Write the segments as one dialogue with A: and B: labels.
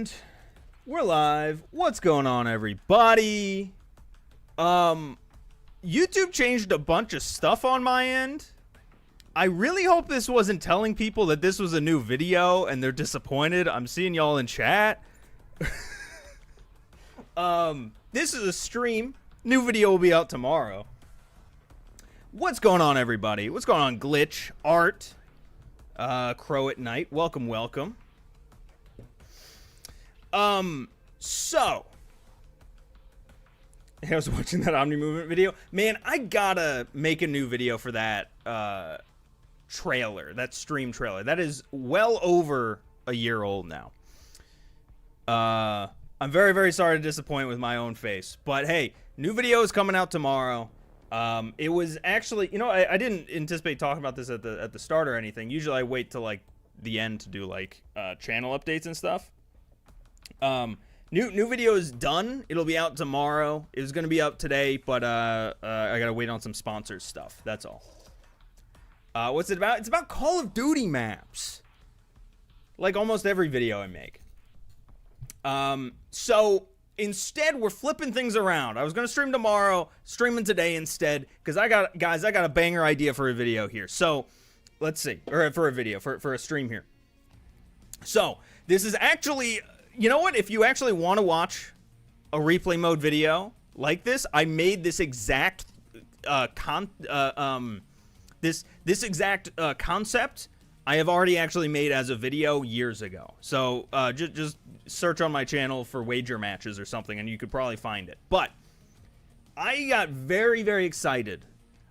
A: And we're live. What's going on, everybody? YouTube changed a bunch of stuff on my end. I really hope this wasn't telling people that this was a new video and they're disappointed. I'm seeing y'all in chat. This is a stream. New video will be out tomorrow. What's going on, everybody? What's going on, Glitch, Art, Crow at Night? Welcome, welcome. So I was watching that Omni Movement video. Man, I gotta make a new video for that trailer, that stream trailer. That is well over a year old now. I'm very, very sorry to disappoint with my own face, but hey, new video is coming out tomorrow. It was actually, you know, I didn't anticipate talking about this at the start or anything. Usually I wait till like the end to do like channel updates and stuff. New video is done. It'll be out tomorrow. It was gonna be up today, but I gotta wait on some sponsors stuff. That's all. What's it about? It's about Call of Duty maps. Like almost every video I make. So instead we're flipping things around. I was gonna stream tomorrow, streaming today instead, because I got a banger idea for a video here. So let's see, or for a video, for a stream here. So this is actually, you know what? If you actually want to watch a replay mode video like this, I made this exact this exact concept. I have already actually made as a video years ago. So just search on my channel for wager matches or something, and you could probably find it. But I got very, very excited.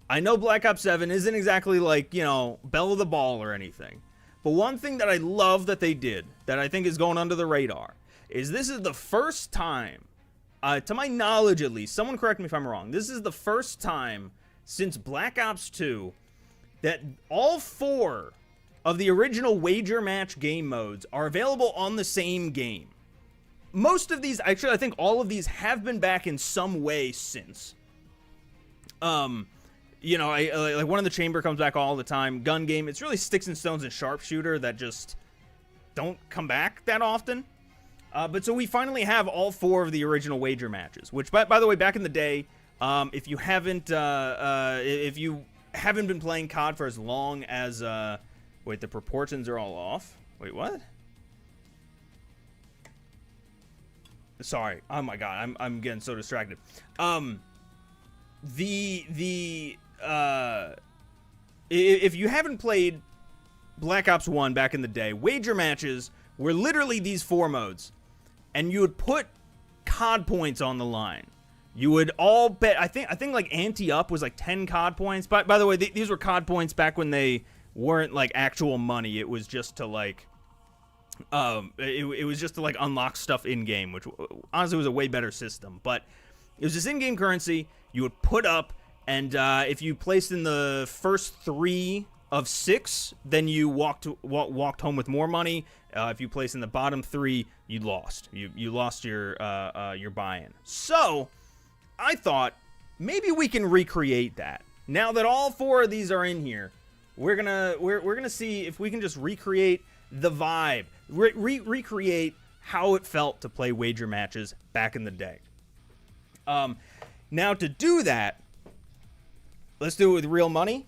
A: I know Black Ops 7 isn't exactly like, you know, belle of the ball or anything. But one thing that I love that they did, that I think is going under the radar, is this is the first time, to my knowledge at least, someone correct me if I'm wrong, this is the first time since Black Ops 2 that all 4 of the original wager match game modes are available on the same game. Most of these, actually I think all of these have been back in some way since. You know, like One in the Chamber comes back all the time. Gun game, it's really Sticks and Stones and Sharpshooter that just don't come back that often. But so we finally have all 4 of the original wager matches, which by the way, back in the day, if you haven't been playing COD for as long as wait, the proportions are all off. Wait, what? Sorry. Oh my god, I'm getting so distracted. If you haven't played Black Ops 1 back in the day, wager matches were literally these 4 modes, and you would put COD points on the line. You would all bet. I think like ante up was like 10 COD points. By the way, these were COD points back when they weren't like actual money. It was just to like it was just to like unlock stuff in game, which honestly was a way better system. But it was this in-game currency you would put up, and if you placed in the first 3 of 6, then you walked home with more money. If you placed in the bottom 3, you lost. You lost your buy-in. So I thought maybe we can recreate that. Now that all 4 of these are in here, we're gonna see if we can just recreate the vibe, recreate how it felt to play wager matches back in the day. Now to do that, let's do it with real money.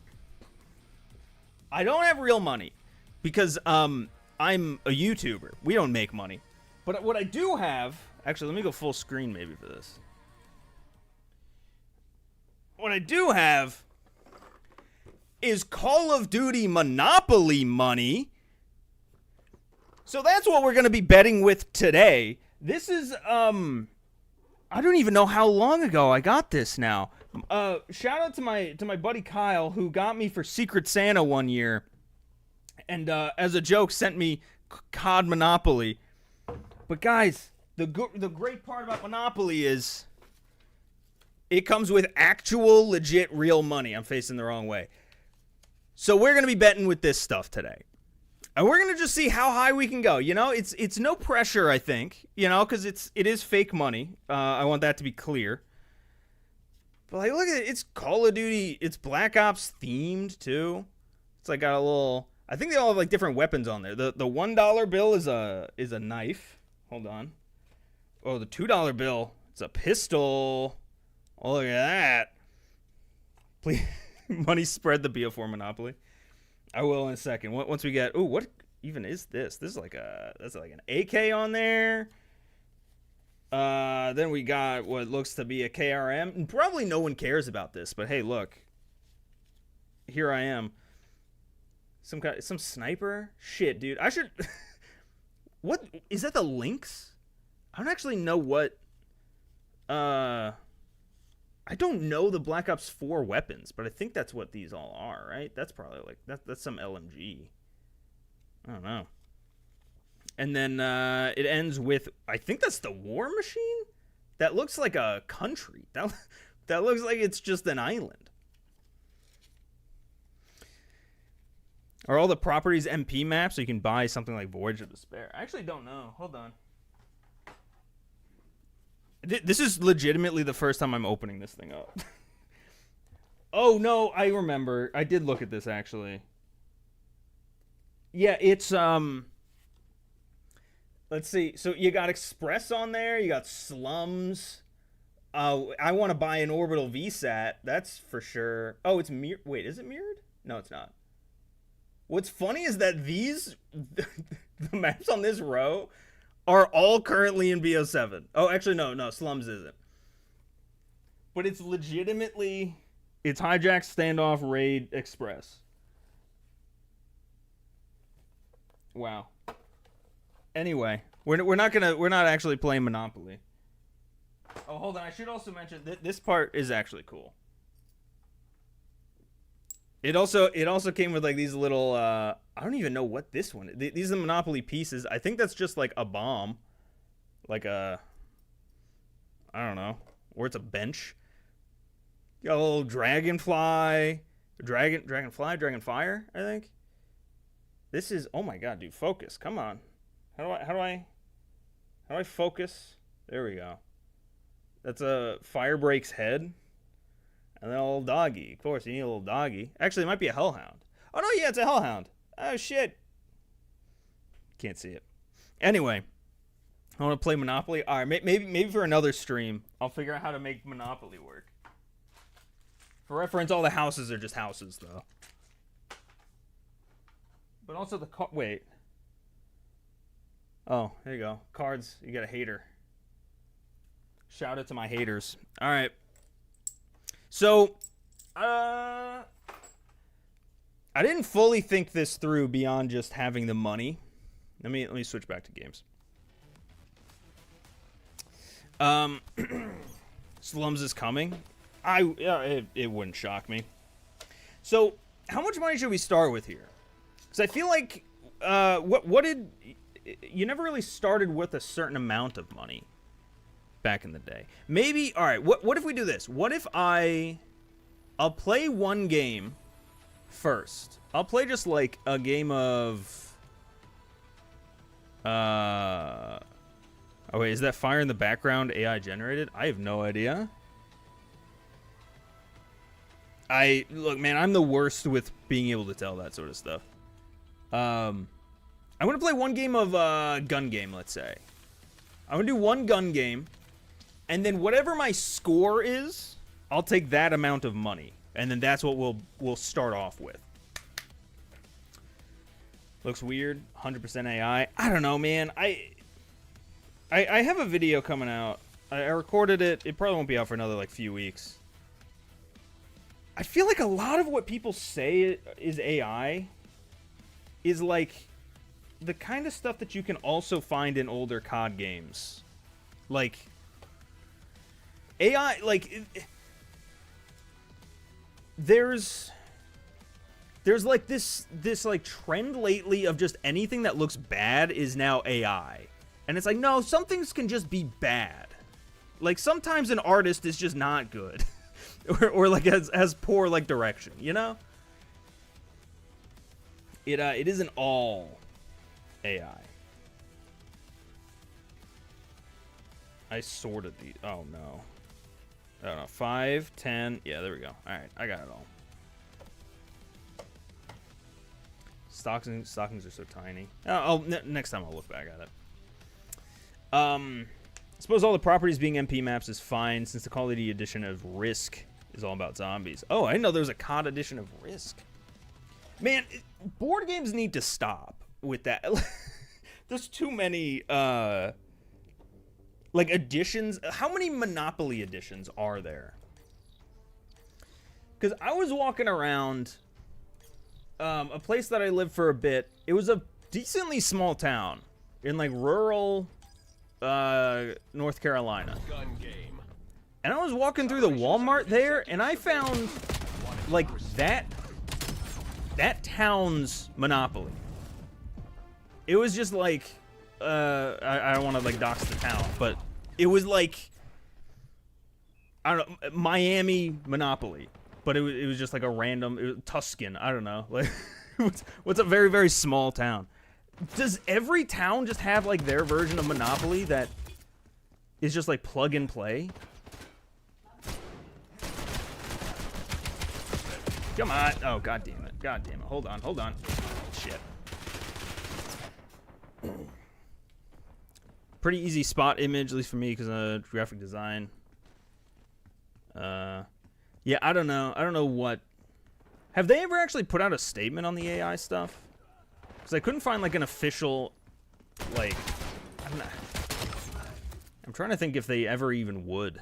A: I don't have real money because I'm a YouTuber. We don't make money. But what I do have, actually, let me go full screen maybe for this. What I do have is Call of Duty Monopoly money. So that's what we're going to be betting with today. This is, I don't even know how long ago I got this now. Shout out to my buddy Kyle, who got me for Secret Santa one year, and as a joke sent me COD Monopoly. But guys, the great part about Monopoly is it comes with actual legit real money. I'm facing the wrong way. So we're gonna be betting with this stuff today, and we're gonna just see how high we can go. You know, it's no pressure, I think. You know, because it is fake money. I want that to be clear. But like, look at it. It's Call of Duty. It's Black Ops themed too. It's like got a little. I think they all have like different weapons on there. The $1 bill is a knife. Hold on. Oh, the $2 bill. It's a pistol. Oh, look at that. Please, money spread the BO4 Monopoly. I will in a second. Once we get... Ooh, what even is this? This is like a... That's like an AK on there. Then we got what looks to be a KRM. And probably no one cares about this, but hey, look. Here I am. Some sniper? Shit, dude. I should... What? Is that the Lynx? I don't actually know what... I don't know the Black Ops 4 weapons, but I think that's what these all are, right? That's probably like... That's some LMG. I don't know. And then it ends with... I think that's the War Machine? That looks like a country. That looks like it's just an island. Are all the properties MP maps so you can buy something like Voyage of Despair? I actually don't know. Hold on. This is legitimately the first time I'm opening this thing up. Oh, no, I remember. I did look at this, actually. Yeah, it's, let's see. So you got Express on there. You got Slums. I want to buy an Orbital VSAT. That's for sure. Oh, it's mirrored. Wait, is it mirrored? No, it's not. What's funny is that these, the maps on this row are all currently in BO7. Oh, actually, no, Slums isn't. But it's legitimately, it's Hijack, Standoff, Raid, Express. Wow. Anyway, we're not actually playing Monopoly. Oh, hold on. I should also mention that this part is actually cool. It also came with like these little I don't even know what this one is. These are the Monopoly pieces. I think that's just like a bomb. Like a I don't know. Or it's a bench. You got a little dragonfly. Dragonfire, I think. This is oh my god, dude, focus. Come on. How do I focus? There we go. That's a Firebreak's head. And then a little doggy. Of course, you need a little doggy. Actually, it might be a hellhound. Oh, no, yeah, it's a hellhound. Oh, shit. Can't see it. Anyway, I want to play Monopoly. All right, maybe for another stream, I'll figure out how to make Monopoly work. For reference, all the houses are just houses, though. But also the... Wait. Oh, there you go. Cards. You got a hater. Shout out to my haters. All right. So, I didn't fully think this through beyond just having the money. Let me switch back to games. Slums is coming. It wouldn't shock me. So, how much money should we start with here? Because I feel like, you never really started with a certain amount of money. Back in the day. Maybe, all right, what if we do this? What if I'll play one game first. I'll play just like a game of oh wait, is that fire in the background AI generated? I have no idea. Look, man, I'm the worst with being able to tell that sort of stuff. I'm gonna play one game of gun game, let's say. I'm gonna do one gun game. And then whatever my score is, I'll take that amount of money. And then that's what we'll start off with. Looks weird. 100% AI. I don't know, man. I have a video coming out. I recorded it. It probably won't be out for another, like, few weeks. I feel like a lot of what people say is AI is, like, the kind of stuff that you can also find in older COD games. Like... AI, like, there's like this like trend lately of just anything that looks bad is now AI. And it's like, no, some things can just be bad. Like, sometimes an artist is just not good. or like has poor, like, direction, you know? It isn't all AI. I sorted the, oh no. I don't know, 5, 10. Yeah, there we go. All right, I got it all. Stockings are so tiny. Next time I'll look back at it. I suppose all the properties being MP maps is fine since the Call of Duty edition of Risk is all about zombies. Oh, I didn't know there was a COD edition of Risk. Man, board games need to stop with that. There's too many, like, editions. How many Monopoly editions are there? Because I was walking around a place that I lived for a bit. It was a decently small town in, like, rural North Carolina. And I was walking through the Walmart there, and I found, like, that town's Monopoly. It was just like, I don't want to, like, dox the town, but it was like, I don't know, Miami Monopoly. But it was just like a random, it was Tuscan, I don't know. Like, what's a very, very small town? Does every town just have, like, their version of Monopoly that is just, like, plug and play? Come on. Oh, god damn it. God damn it. Hold on. Hold on. Shit. Pretty easy spot image, at least for me, because of graphic design. Yeah, I don't know. I don't know what... Have they ever actually put out a statement on the AI stuff? Because I couldn't find, like, an official, like... I'm trying to think if they ever even would.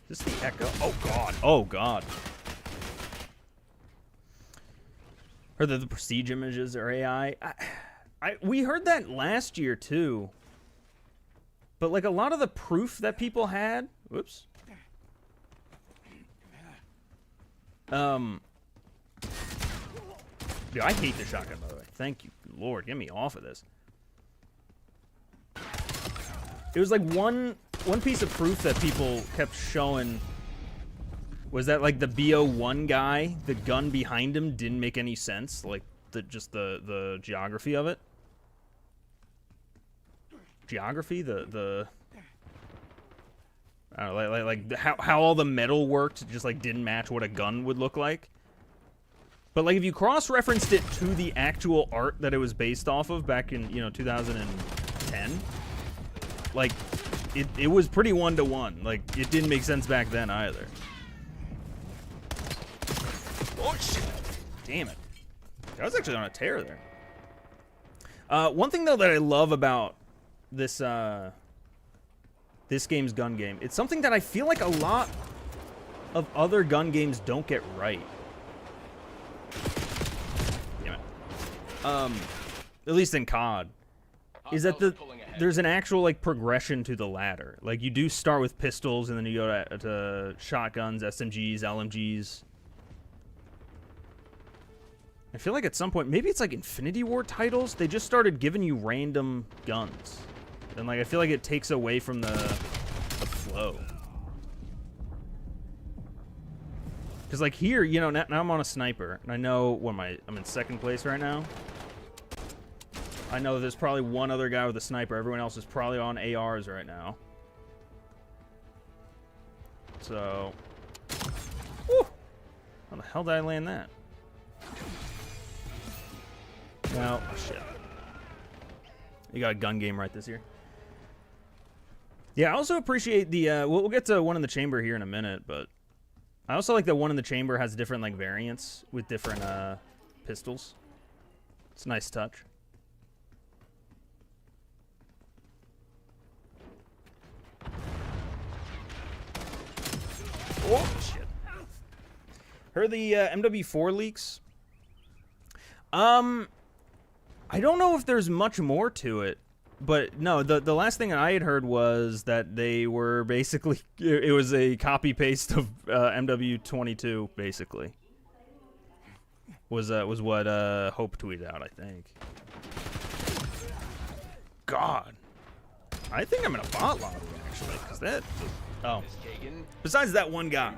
A: Is this the echo? Oh, God. Oh, God. Heard that the prestige images are AI. We heard that last year, too. But, like, a lot of the proof that people had... Whoops. Dude, I hate the shotgun, by the way. Thank you, Lord. Get me off of this. It was like one piece of proof that people kept showing was that, like, the BO1 guy, the gun behind him didn't make any sense. Like, just the geography of it. Geography? I don't know, like how all the metal worked just, like, didn't match what a gun would look like. But, like, if you cross-referenced it to the actual art that it was based off of back in, 2010, like, it was pretty one-to-one. Like, it didn't make sense back then either. Oh, shit. Damn it. I was actually on a tear there. One thing, though, that I love about this, this game's gun game, it's something that I feel like a lot of other gun games don't get right. Damn it. At least in COD, is that there's an actual, like, progression to the ladder. Like, you do start with pistols, and then you go to shotguns, SMGs, LMGs. I feel like at some point, maybe it's like Infinity War titles, they just started giving you random guns. And, like, I feel like it takes away from the flow. Because, like, here, now I'm on a sniper, and I know, I'm in second place right now. I know there's probably one other guy with a sniper. Everyone else is probably on ARs right now. So, whew, how the hell did I land that? No, oh, shit. You got a gun game right this year. Yeah, I also appreciate the, we'll get to one in the chamber here in a minute, but I also like that one in the chamber has different, like, variants with different, pistols. It's a nice touch. Oh, shit. Heard the, MW4 leaks. I don't know if there's much more to it, but no, the last thing I had heard was that they were basically, it was a copy-paste of MW22, basically. Was what Hope tweeted out, I think. God. I think I'm in a bot lobby, actually, because that... Oh. Besides that one guy.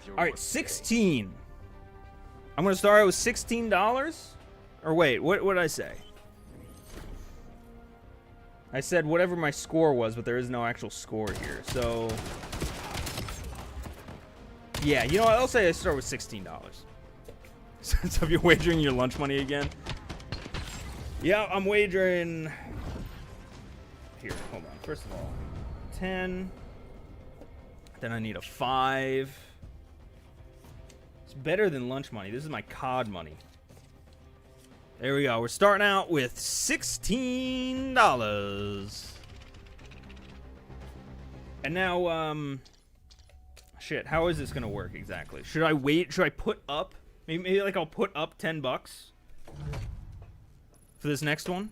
A: Alright, 16. I'm going to start out with $16? Or wait, what did I say? I said whatever my score was, but there is no actual score here. So, yeah, you know what? I'll say I start with $16. So if you're wagering your lunch money again. Yeah, I'm wagering here, hold on. First of all, 10. Then I need a 5. It's better than lunch money. This is my COD money. There we go. We're starting out with $16. And now, shit, how is this gonna work exactly? Should I wait? Should I put up? Maybe like I'll put up $10 for this next one.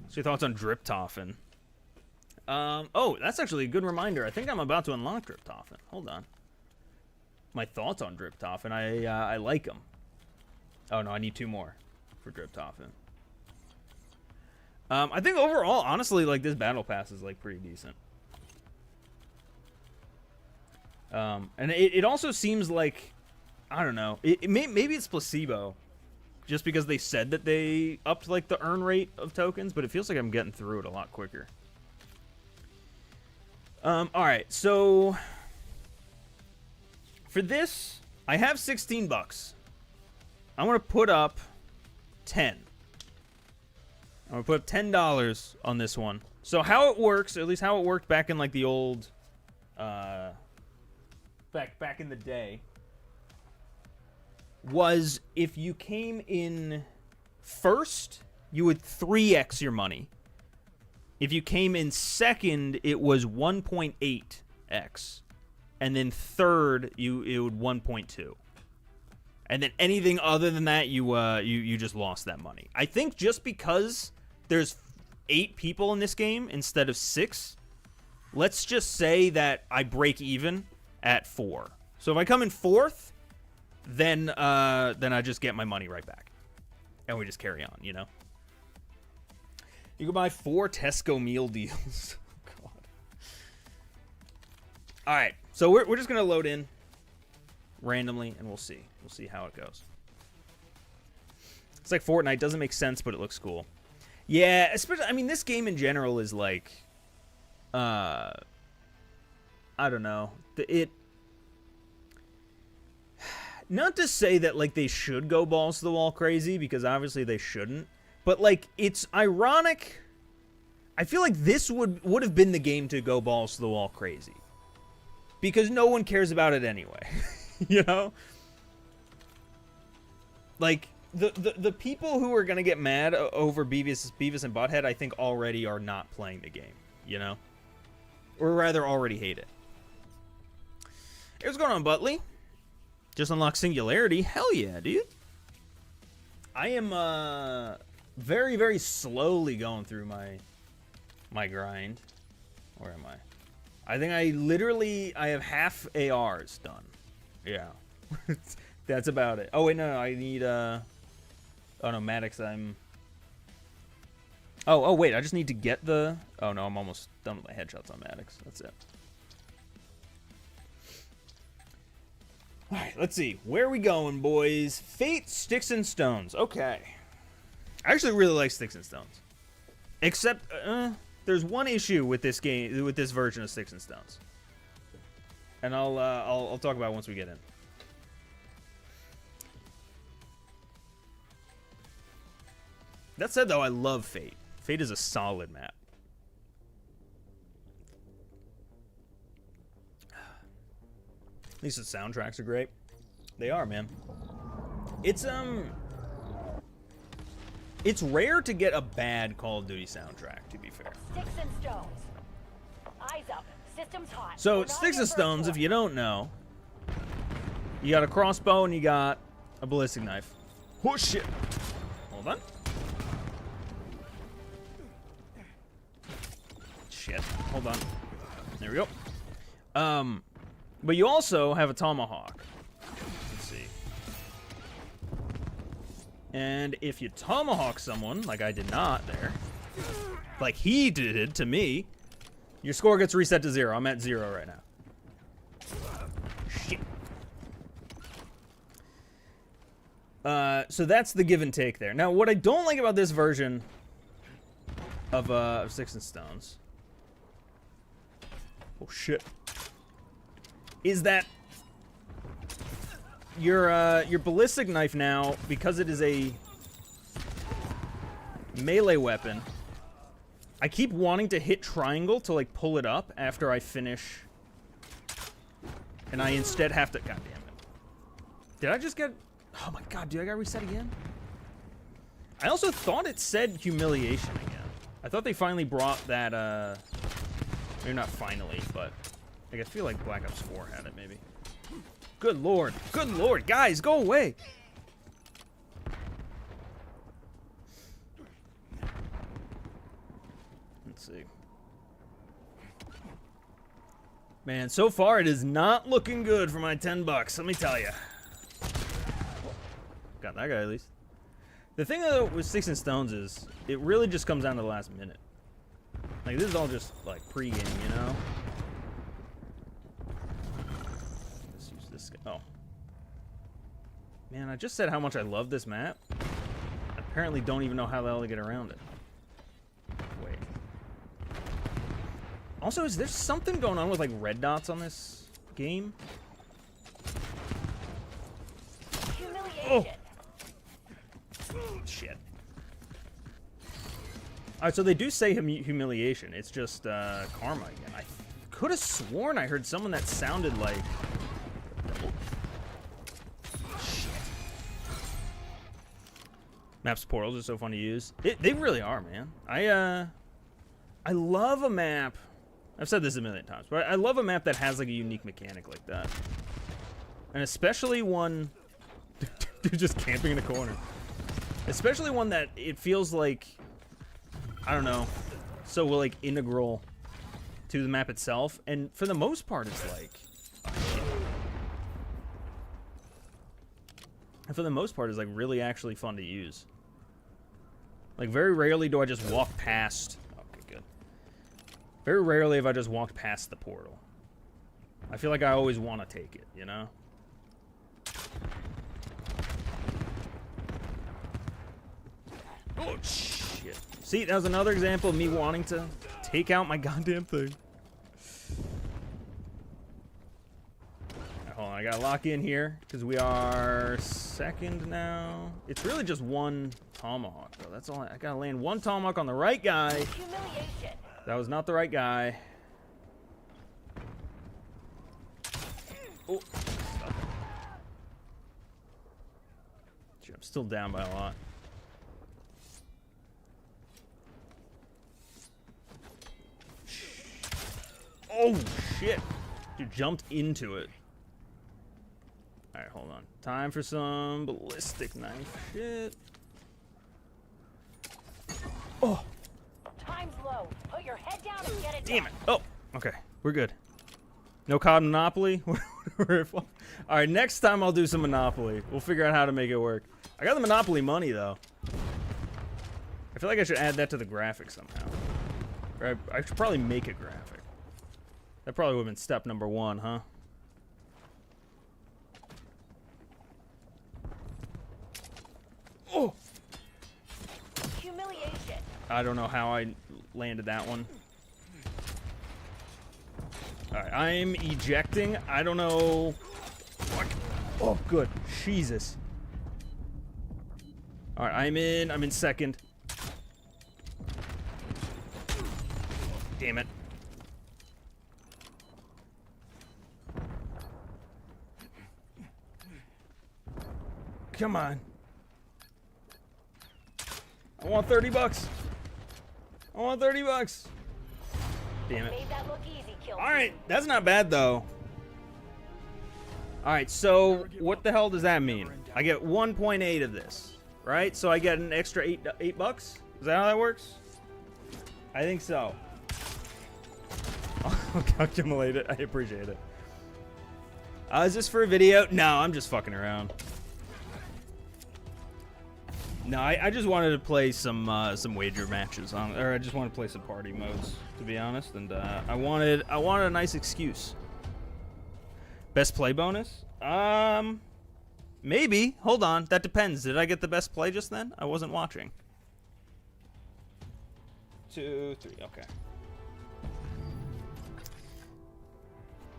A: So your thoughts on Driptoffen? Oh, that's actually a good reminder. I think I'm about to unlock Driptoffen. Hold on. My thoughts on Driptoffen. I like them. Oh no, I need 2 more for Driptoffen. I think overall, honestly, like this battle pass is like pretty decent. And it also seems like, I don't know, maybe it's placebo, just because they said that they upped like the earn rate of tokens, but it feels like I'm getting through it a lot quicker. All right, so for this, I have $16. I'm gonna put up 10. I'm gonna put up $10 on this one. So how it works, or at least how it worked back in like the old, back in the day, was if you came in first, you would 3x your money. If you came in second, it was 1.8x, and then third, it would 1.2, and then anything other than that, you just lost that money. I think just because there's 8 people in this game instead of 6, let's just say that I break even at 4. So if I come in 4th, then I just get my money right back, and we just carry on, you know. You can buy 4 Tesco meal deals. Oh, God. All right, so we're just gonna load in randomly, and we'll see how it goes. It's like Fortnite, doesn't make sense, but it looks cool. Yeah, especially, I mean, this game in general is like, I don't know, not to say that like they should go balls to the wall crazy, because obviously they shouldn't. But, like, it's ironic. I feel like this would have been the game to go balls to the wall crazy, because no one cares about it anyway. You know? Like, the people who are going to get mad over Beavis and Butthead, I think, already are not playing the game, you know? Or rather, already hate it. Hey, what's going on, Butley? Just unlocked Singularity. Hell yeah, dude. I am, very, very slowly going through my grind. Where am I? I think I have half ARs done. Yeah. That's about it. Oh, wait, no, I need, oh, no, Maddox, Oh, wait, I just need to get the... Oh, no, I'm almost done with my headshots on Maddox. That's it. All right, let's see. Where are we going, boys? Fate, Sticks, and Stones. Okay. I actually really like Sticks and Stones, except there's one issue with this game, with this version of Sticks and Stones, and I'll talk about it once we get in. That said, though, I love Fate. Fate is a solid map. At least the soundtracks are great. They are, man. It's rare to get a bad Call of Duty soundtrack, to be fair.
B: Sticks and Stones. Eyes up. Systems hot.
A: So, Sticks and Stones, if you don't know, you got a crossbow and you got a ballistic knife. Oh, shit. Hold on. Shit. Hold on. There we go. But you also have a tomahawk. Let's see. And if you tomahawk someone, like I did not there, like he did to me, your score gets reset to 0. I'm at 0 right now. Shit. So that's the give and take there. Now, what I don't like about this version of Sticks and Stones, oh shit, is that your ballistic knife now, because it is a melee weapon, I keep wanting to hit triangle to, like, pull it up after I finish. And I instead have to... God damn it. Did I just get... Oh, my God, dude, I got reset again? I also thought it said humiliation again. I thought they finally brought that, maybe not finally, but... Like, I feel like Black Ops 4 had it, maybe. Good lord. Good lord. Guys, go away. Let's see. Man, so far it is not looking good for my 10 bucks, let me tell you. Got that guy at least. The thing though with Sticks and Stones is it really just comes down to the last minute. Like, this is all just like pre-game, you know? Let's use this guy. Oh. Man, I just said how much I love this map. I apparently don't even know how the hell to get around it. Wait. Also, is there something going on with like red dots on this game? Oh! Shit. Alright, so they do say humiliation. It's just karma again. I could have sworn I heard someone that sounded like... Shit. Maps portals are so fun to use. They really are, man. I love a map. I've said this a million times, but I love a map that has like a unique mechanic like that. And especially one... Dude just camping in a corner. Especially one that it feels like, I don't know, so like integral to the map itself. And for the most part, it's like, and for the most part, it's like really actually fun to use. Like very rarely do I just walk past. Okay, good. Very rarely have I just walked past the portal. I feel like I always want to take it, you know? Oh, shit. See, that was another example of me wanting to take out my goddamn thing. Right, hold on, I gotta lock in here, because we are second now. It's really just one tomahawk, though. That's all I gotta land one tomahawk on the right guy.
B: Humiliation.
A: That was not the right guy. Oh. Shit, I'm still down by a lot. Oh, shit. Dude jumped into it. Alright, hold on. Time for some ballistic knife shit. Oh.
B: Time's low. Put your head down and get it
A: Damn
B: done.
A: it. Oh, okay. We're good. No COD Monopoly? Alright, next time I'll do some Monopoly. We'll figure out how to make it work. I got the Monopoly money, though. I feel like I should add that to the graphic somehow. Or I should probably make a graphic. That probably would have been step number one, huh? Oh!
B: Humiliation.
A: I don't know how I landed that one. Alright, I'm ejecting. I don't know. Fuck. Oh, good. Jesus. Alright, I'm in second. Damn it. Come on. I want 30 bucks. I want 30 bucks. Damn it.
B: Made that look easy, kill.
A: All right, that's not bad though. All right, so what the hell does that mean? I get 1.8 of this, right? So I get an extra eight bucks. Is that how that works? I think so. I'll calculate it. I appreciate it. Is this for a video? No, I'm just fucking around. No, I just wanted to play some wager matches on, or I just want to play some party modes, to be honest, and I wanted a nice excuse. Best play bonus? Maybe. Hold on, that depends. Did I get the best play just then? I wasn't watching. 2, 3. Okay.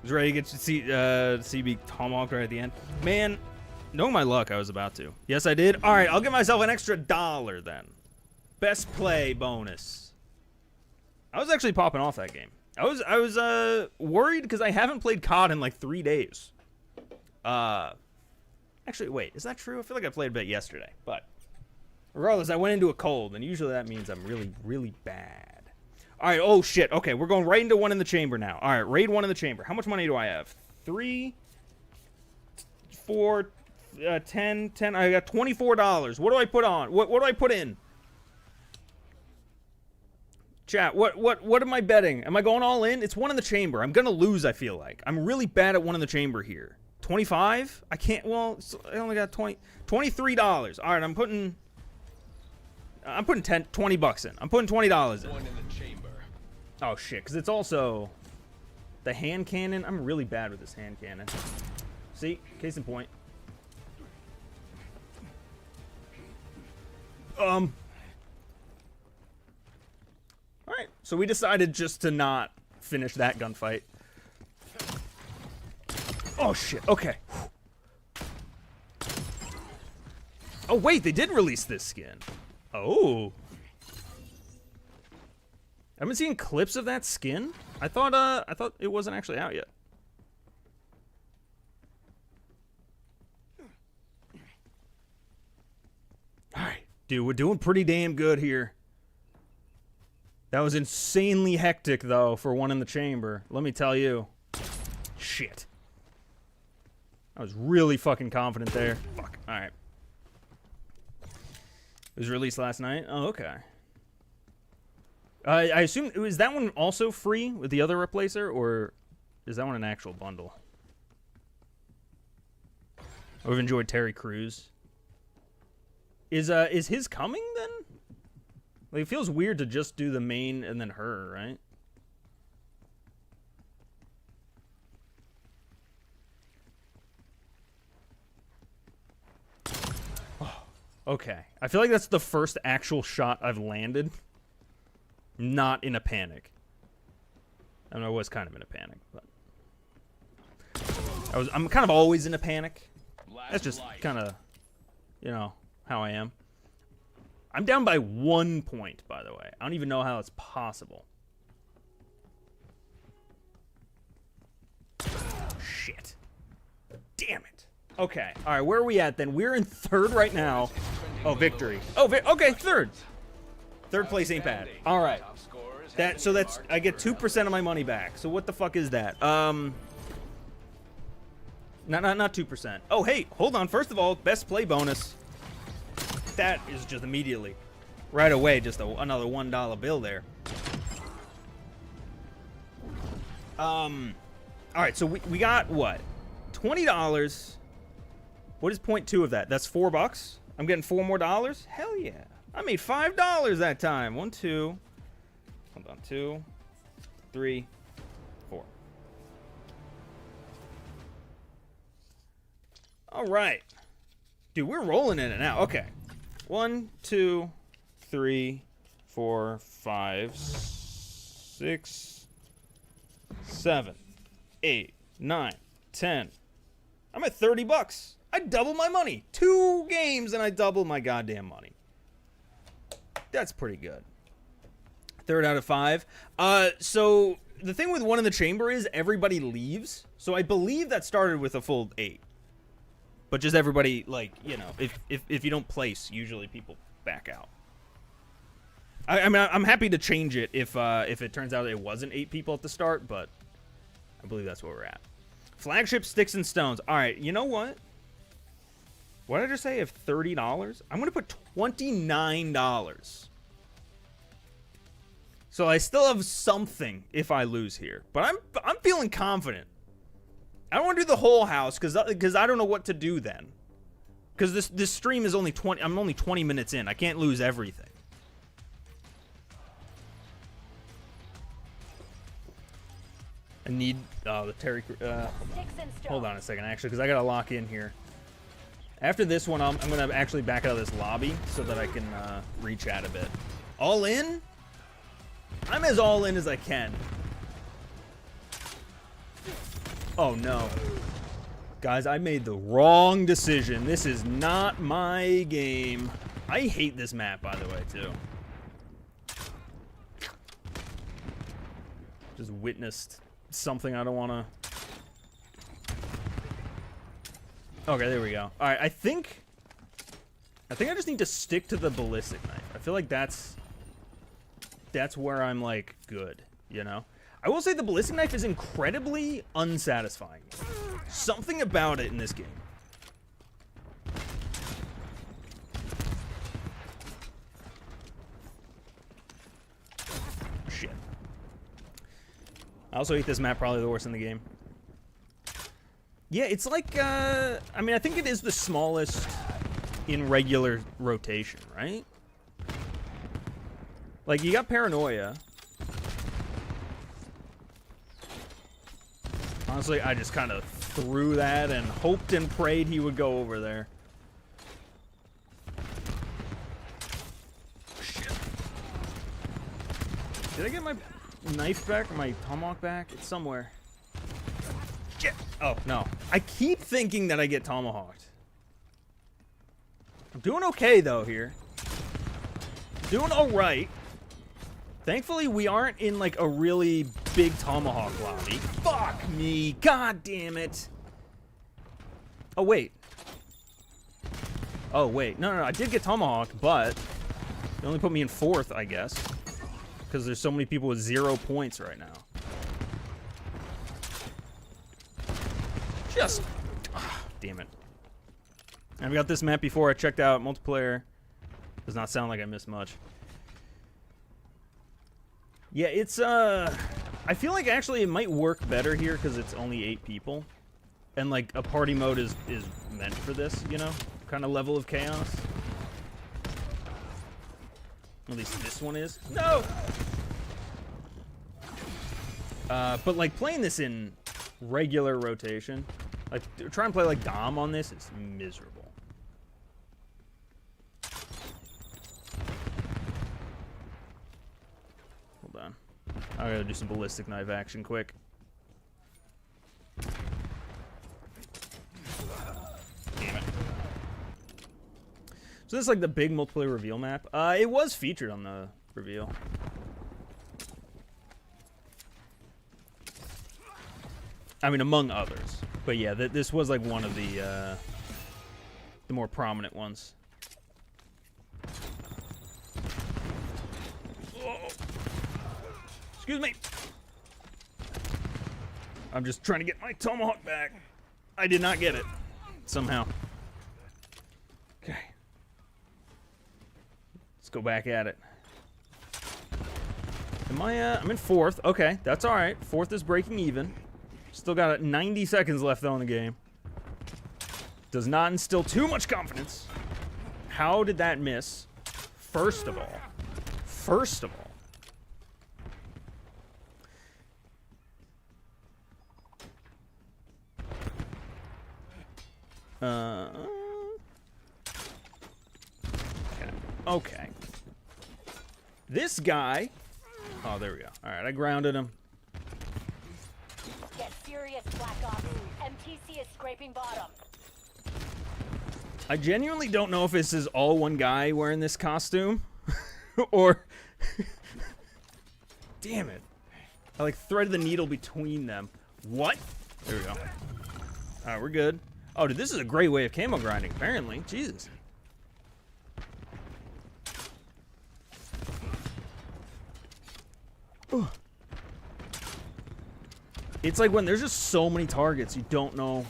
A: Was ready to get to see CB Tomahawk right at the end, man. Knowing my luck, I was about to. Yes, I did. All right, I'll give myself an extra $1 then. Best play bonus. I was actually popping off that game. I was worried because I haven't played COD in like 3 days. Actually, wait, is that true? I feel like I played a bit yesterday, but regardless, I went into a cold, and usually that means I'm really, really bad. All right, oh shit. Okay, we're going right into one in the chamber now. All right, raid one in the chamber. How much money do I have? 3, 4, 10. I got $24. What do I put on? What do I put in? Chat, what am I betting? Am I going all in? It's one in the chamber. I'm gonna lose, I feel like. I'm really bad at one in the chamber here. 25? I can't, well, I only got $23. All right, I'm putting 20 bucks in. I'm putting $20 in.
C: One in the chamber.
A: Oh shit, because it's also the hand cannon. I'm really bad with this hand cannon. See, case in point. All right, so we decided just to not finish that gunfight. Oh shit, okay. Oh wait, they did release this skin. Oh. I've been seeing clips of that skin. I thought it wasn't actually out yet. All right, dude, we're doing pretty damn good here. That was insanely hectic though for one in the chamber. Let me tell you. Shit. I was really fucking confident there. Fuck. All right. It was released last night. Oh, okay. I assume, is that one also free with the other replacer, or is that one an actual bundle? I've enjoyed Terry Crews. Is his coming then? Like, it feels weird to just do the main and then her, right? Oh, okay. I feel like that's the first actual shot I've landed. Not in a panic. I mean, I was kind of in a panic, but I'm kind of always in a panic. That's just kind of, you know, how I am. I'm down by 1 point, by the way. I don't even know how it's possible. Shit. Damn it. Okay. All right, where are we at then? We're in third right now. Oh, victory. Oh, okay, third. Third place ain't bad. All right. So that's, I get 2% of my money back. So what the fuck is that? Not 2%. Oh, hey, hold on. First of all, best play bonus. That is just immediately, right away, just another $1 bill there. All right, so we got what? $20. What is 0.2 of that? That's $4. I'm getting $4 more. Hell yeah. I made $5 that time. 1, 2. Hold on. 2, 3, 4. All right. Dude, we're rolling in it now. Okay. 1, 2, 3, 4, 5, 6, 7, 8, 9, 10. I'm at $30. I double my money. 2 games and I double my goddamn money. That's pretty good. 3rd out of 5. So the thing with one in the chamber is everybody leaves. So I believe that started with a full 8. But just everybody, like, you know, if you don't place, usually people back out. I mean, I'm happy to change it if it turns out it wasn't 8 people at the start, but I believe that's where we're at. Flagship Sticks and Stones. All right, you know what? What did I just say? I have $30? I'm going to put $29. So I still have something if I lose here. But I'm feeling confident. I don't want to do the whole house because I don't know what to do then. Because this stream is only 20. I'm only 20 minutes in. I can't lose everything. I need the Terry. Hold on a second, actually, because I gotta lock in here. After this one, I'm gonna actually back out of this lobby so that I can re-chat a bit. All in? I'm as all in as I can. Oh no. Guys, I made the wrong decision. This is not my game. I hate this map, by the way, too. Just witnessed something I don't want to... Okay, there we go. Alright, I think I just need to stick to the ballistic knife. I feel like that's where I'm, like, good, you know? I will say the ballistic knife is incredibly unsatisfying. Something about it in this game. Shit. I also hate this map, probably the worst in the game. Yeah, it's like, I mean, I think it is the smallest in regular rotation, right? Like, you got Paranoia. Honestly, I just kind of threw that and hoped and prayed he would go over there. Shit. Did I get my knife back or my tomahawk back? It's somewhere. Shit. Oh, no. I keep thinking that I get tomahawked. I'm doing okay, though, here. Doing all right. Thankfully, we aren't in, like, a really big tomahawk lobby. Fuck me. God damn it. Oh, wait. Oh, wait. No, I did get tomahawk, but they only put me in 4th, I guess. Because there's so many people with 0 points right now. Just... damn it. I've got this map before. I checked out multiplayer. Does not sound like I missed much. Yeah, it's, I feel like actually it might work better here because it's only 8 people. And, like, a party mode is meant for this, you know? Kind of level of chaos. At least this one is. No! But, like, playing this in regular rotation, like, try and play like Dom on this, it's miserable. I gotta do some ballistic knife action quick. Damn it. So this is like the big multiplayer reveal map. It was featured on the reveal. I mean, among others. But yeah, this was like one of the more prominent ones. Excuse me. I'm just trying to get my tomahawk back. I did not get it. Somehow. Okay. Let's go back at it. Am I, I'm in 4th. Okay, that's alright. 4th is breaking even. Still got 90 seconds left though in the game. Does not instill too much confidence. How did that miss? First of all. Okay. This guy... Oh, there we go. Alright, I grounded him.
B: Get serious, Black Ops. MTC is scraping bottom.
A: I genuinely don't know if this is all one guy wearing this costume. Or... Damn it. I, like, threaded the needle between them. What? There we go. Alright, we're good. Oh, dude, this is a great way of camo grinding, apparently. Jesus. Ugh. It's like when there's just so many targets, you don't know.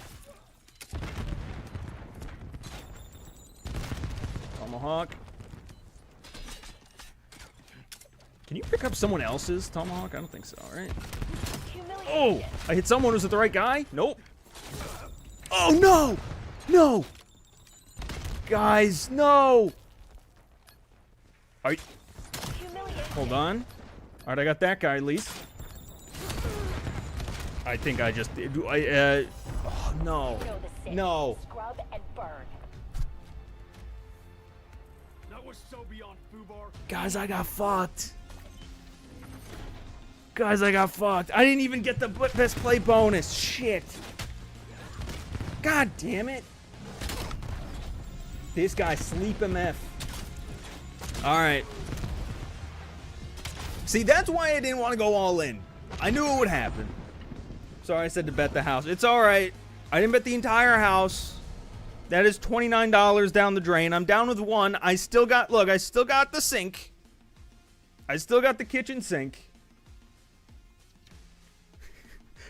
A: Tomahawk. Can you pick up someone else's tomahawk? I don't think so, right? Oh! I hit someone. Was it the right guy? Nope. Oh, no! No! Guys, no! Are you... Hold on. Alright, I got that guy at least. I think I just... oh, no. No.
B: Scrub and burn.
C: That was so beyond foobar.
A: Guys, I got fucked. Guys, I got fucked. I didn't even get the best play bonus. Shit. God damn it. This guy, sleep MF. Alright. See, that's why I didn't want to go all in. I knew it would happen. Sorry I said to bet the house. It's alright. I didn't bet the entire house. That is $29 down the drain. I'm down with one. I still got, look, I still got the sink. I still got the kitchen sink.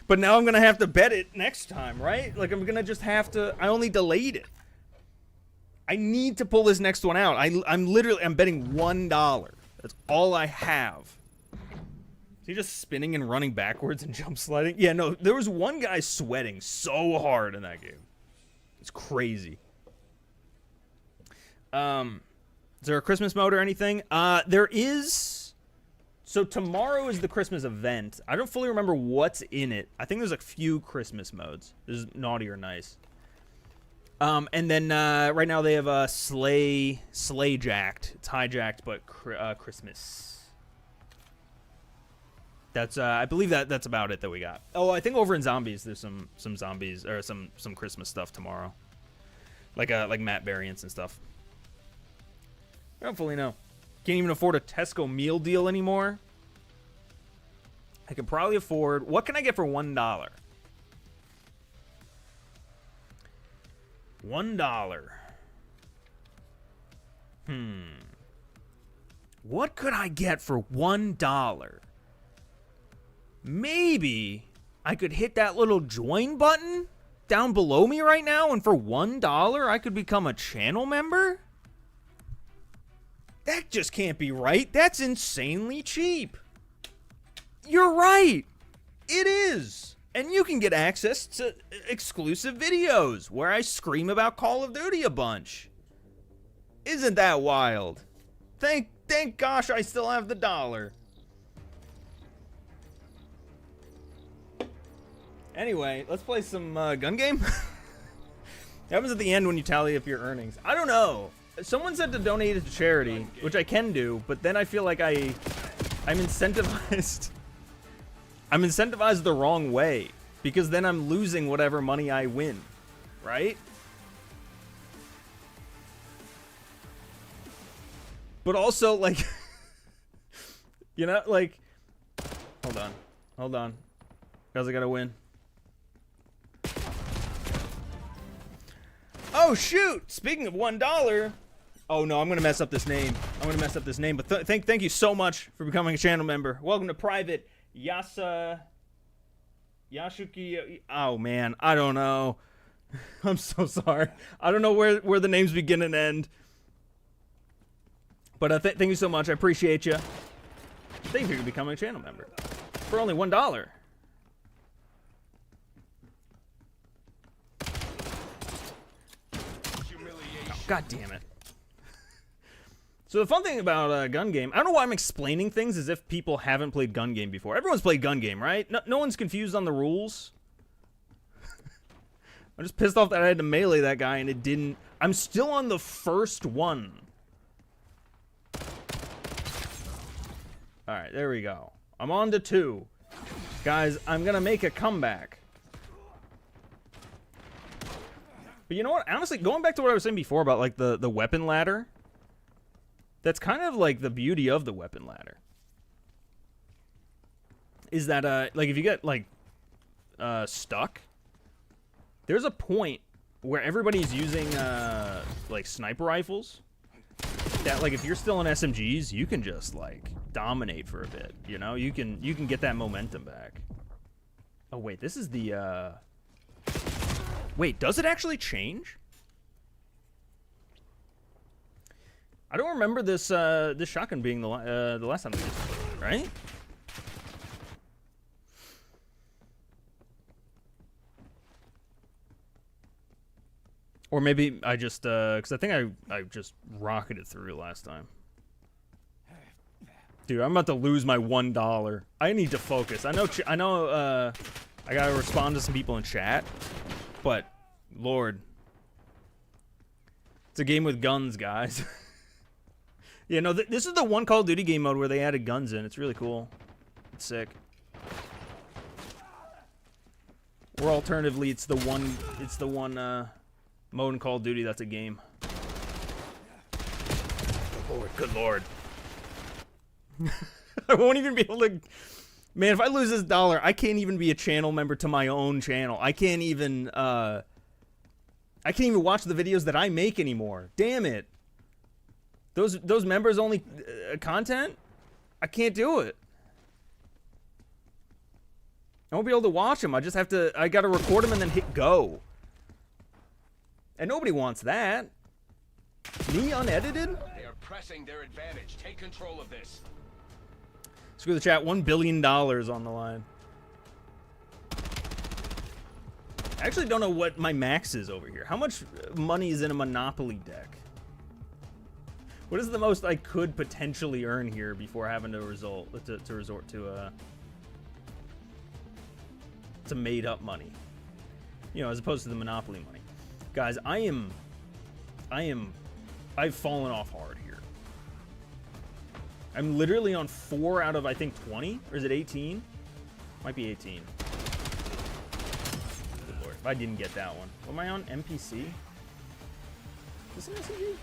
A: But now I'm going to have to bet it next time, right? Like, I'm going to just have to, I only delayed it. I need to pull this next one out. I'm betting $1. That's all I have. Is he just spinning and running backwards and jump sliding? Yeah, no, there was one guy sweating so hard in that game. It's crazy. Is there a Christmas mode or anything? There is. So tomorrow is the Christmas event. I don't fully remember what's in it. I think there's a few Christmas modes. There's naughty or nice. And then right now they have a sleigh jacked. It's hijacked, but Christmas. That's I believe that's about it that we got. Oh, I think over in zombies there's some zombies or some Christmas stuff tomorrow, like map variants and stuff. I don't fully know. Can't even afford a Tesco meal deal anymore. I could probably afford. What can I get for $1? $1. What could I get for $1? Maybe I could hit that little join button down below me right now, and for $1 I could become a channel member? That just can't be right. That's insanely cheap. You're right. It is. And you can get access to exclusive videos where I scream about Call of Duty a bunch. Isn't that wild? Thank gosh I still have the $1. Anyway, let's play some gun game. It happens at the end when you tally up your earnings. I don't know. Someone said to donate it to charity, which I can do, but then I feel like I'm incentivized. I'm incentivized the wrong way, because then I'm losing whatever money I win, right? But also, like, you know, like, hold on. Guys, I gotta win. Oh, shoot! Speaking of $1, oh no, I'm gonna mess up this name. But thank you so much for becoming a channel member. Welcome to Private Yasuki. Oh man, I don't know. I'm so sorry. I don't know where the names begin and end. But thank you so much. I appreciate you. Thank you for becoming a channel member for only $1. God damn it. So the fun thing about a gun game, I don't know why I'm explaining things as if people haven't played gun game before. Everyone's played gun game, right? No one's confused on the rules. I'm just pissed off that I had to melee that guy and it didn't. I'm still on the first one. Alright, there we go. I'm on to 2. Guys, I'm gonna make a comeback. But you know what? Honestly, going back to what I was saying before about, like, the weapon ladder, that's kind of, like, the beauty of the weapon ladder. Is that, like, if you get, like, stuck, there's a point where everybody's using, like, sniper rifles that, like, if you're still in SMGs, you can just, like, dominate for a bit, you know? You can get that momentum back. Oh, wait, this is the, Wait, does it actually change? I don't remember this this shotgun being the last time we used it, right? Or maybe I just because I think I just rocketed through last time. Dude, I'm about to lose my $1. I need to focus. I know I gotta respond to some people in chat. But, Lord. It's a game with guns, guys. Yeah, no, this is the one Call of Duty game mode where they added guns in. It's really cool. It's sick. Or alternatively, it's the one mode in Call of Duty that's a game. Good Lord. I won't even be able to Man, if I lose this dollar, I can't even be a channel member to my own channel. I can't even watch the videos that I make anymore. Damn it. Those members only content? I can't do it. I won't be able to watch them. I gotta record them and then hit go. And nobody wants that. Me unedited?
D: They are pressing their advantage. Take control of this.
A: Screw the chat. $1 billion on the line. I actually don't know what my max is over here. How much money is in a Monopoly deck? What is the most I could potentially earn here before having to resort to made up money? You know, as opposed to the Monopoly money. Guys, I've fallen off hard here. I'm literally on 4 out of, I think, 20? Or is it 18? Might be 18. Good lord. If I didn't get that one. What am I on? NPC? Is this an SMG?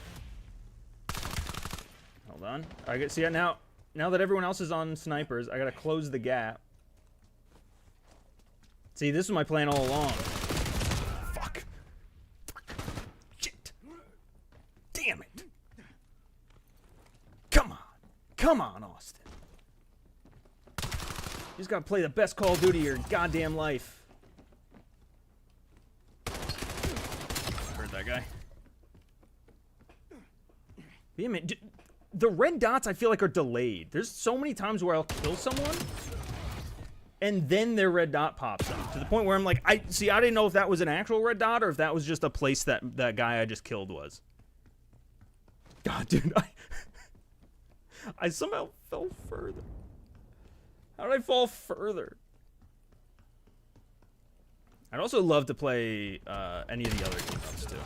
A: Hold on. I get see it now. Now that everyone else is on snipers, I gotta close the gap. See, this was my plan all along. Fuck. Shit. Damn it. Come on. Come on, Austin. You just gotta play the best Call of Duty of your goddamn life. Heard that guy. Damn it. The red dots, I feel like, are delayed. There's so many times where I'll kill someone, and then their red dot pops up. To the point where I'm like, I didn't know if that was an actual red dot or if that was just a place that guy I just killed was. God, dude, I somehow fell further. How did I fall further? I'd also love to play any of the other game modes too.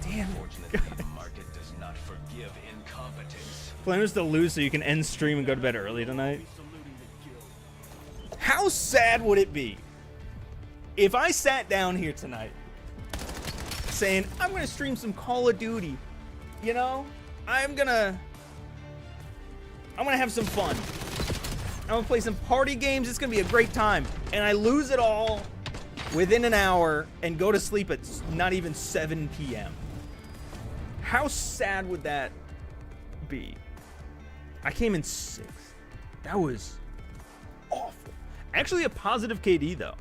A: Damn it.
D: Fortunately, the market does not forgive incompetence.
A: Plan was to lose so you can end stream and go to bed early tonight. How sad would it be if I sat down here tonight saying, I'm going to stream some Call of Duty. You know, I'm gonna have some fun. I'm gonna play some party games. It's gonna be a great time. And I lose it all within an hour and go to sleep at not even 7 p.m. How sad would that be? I came in 6th. That was awful. Actually a positive KD though.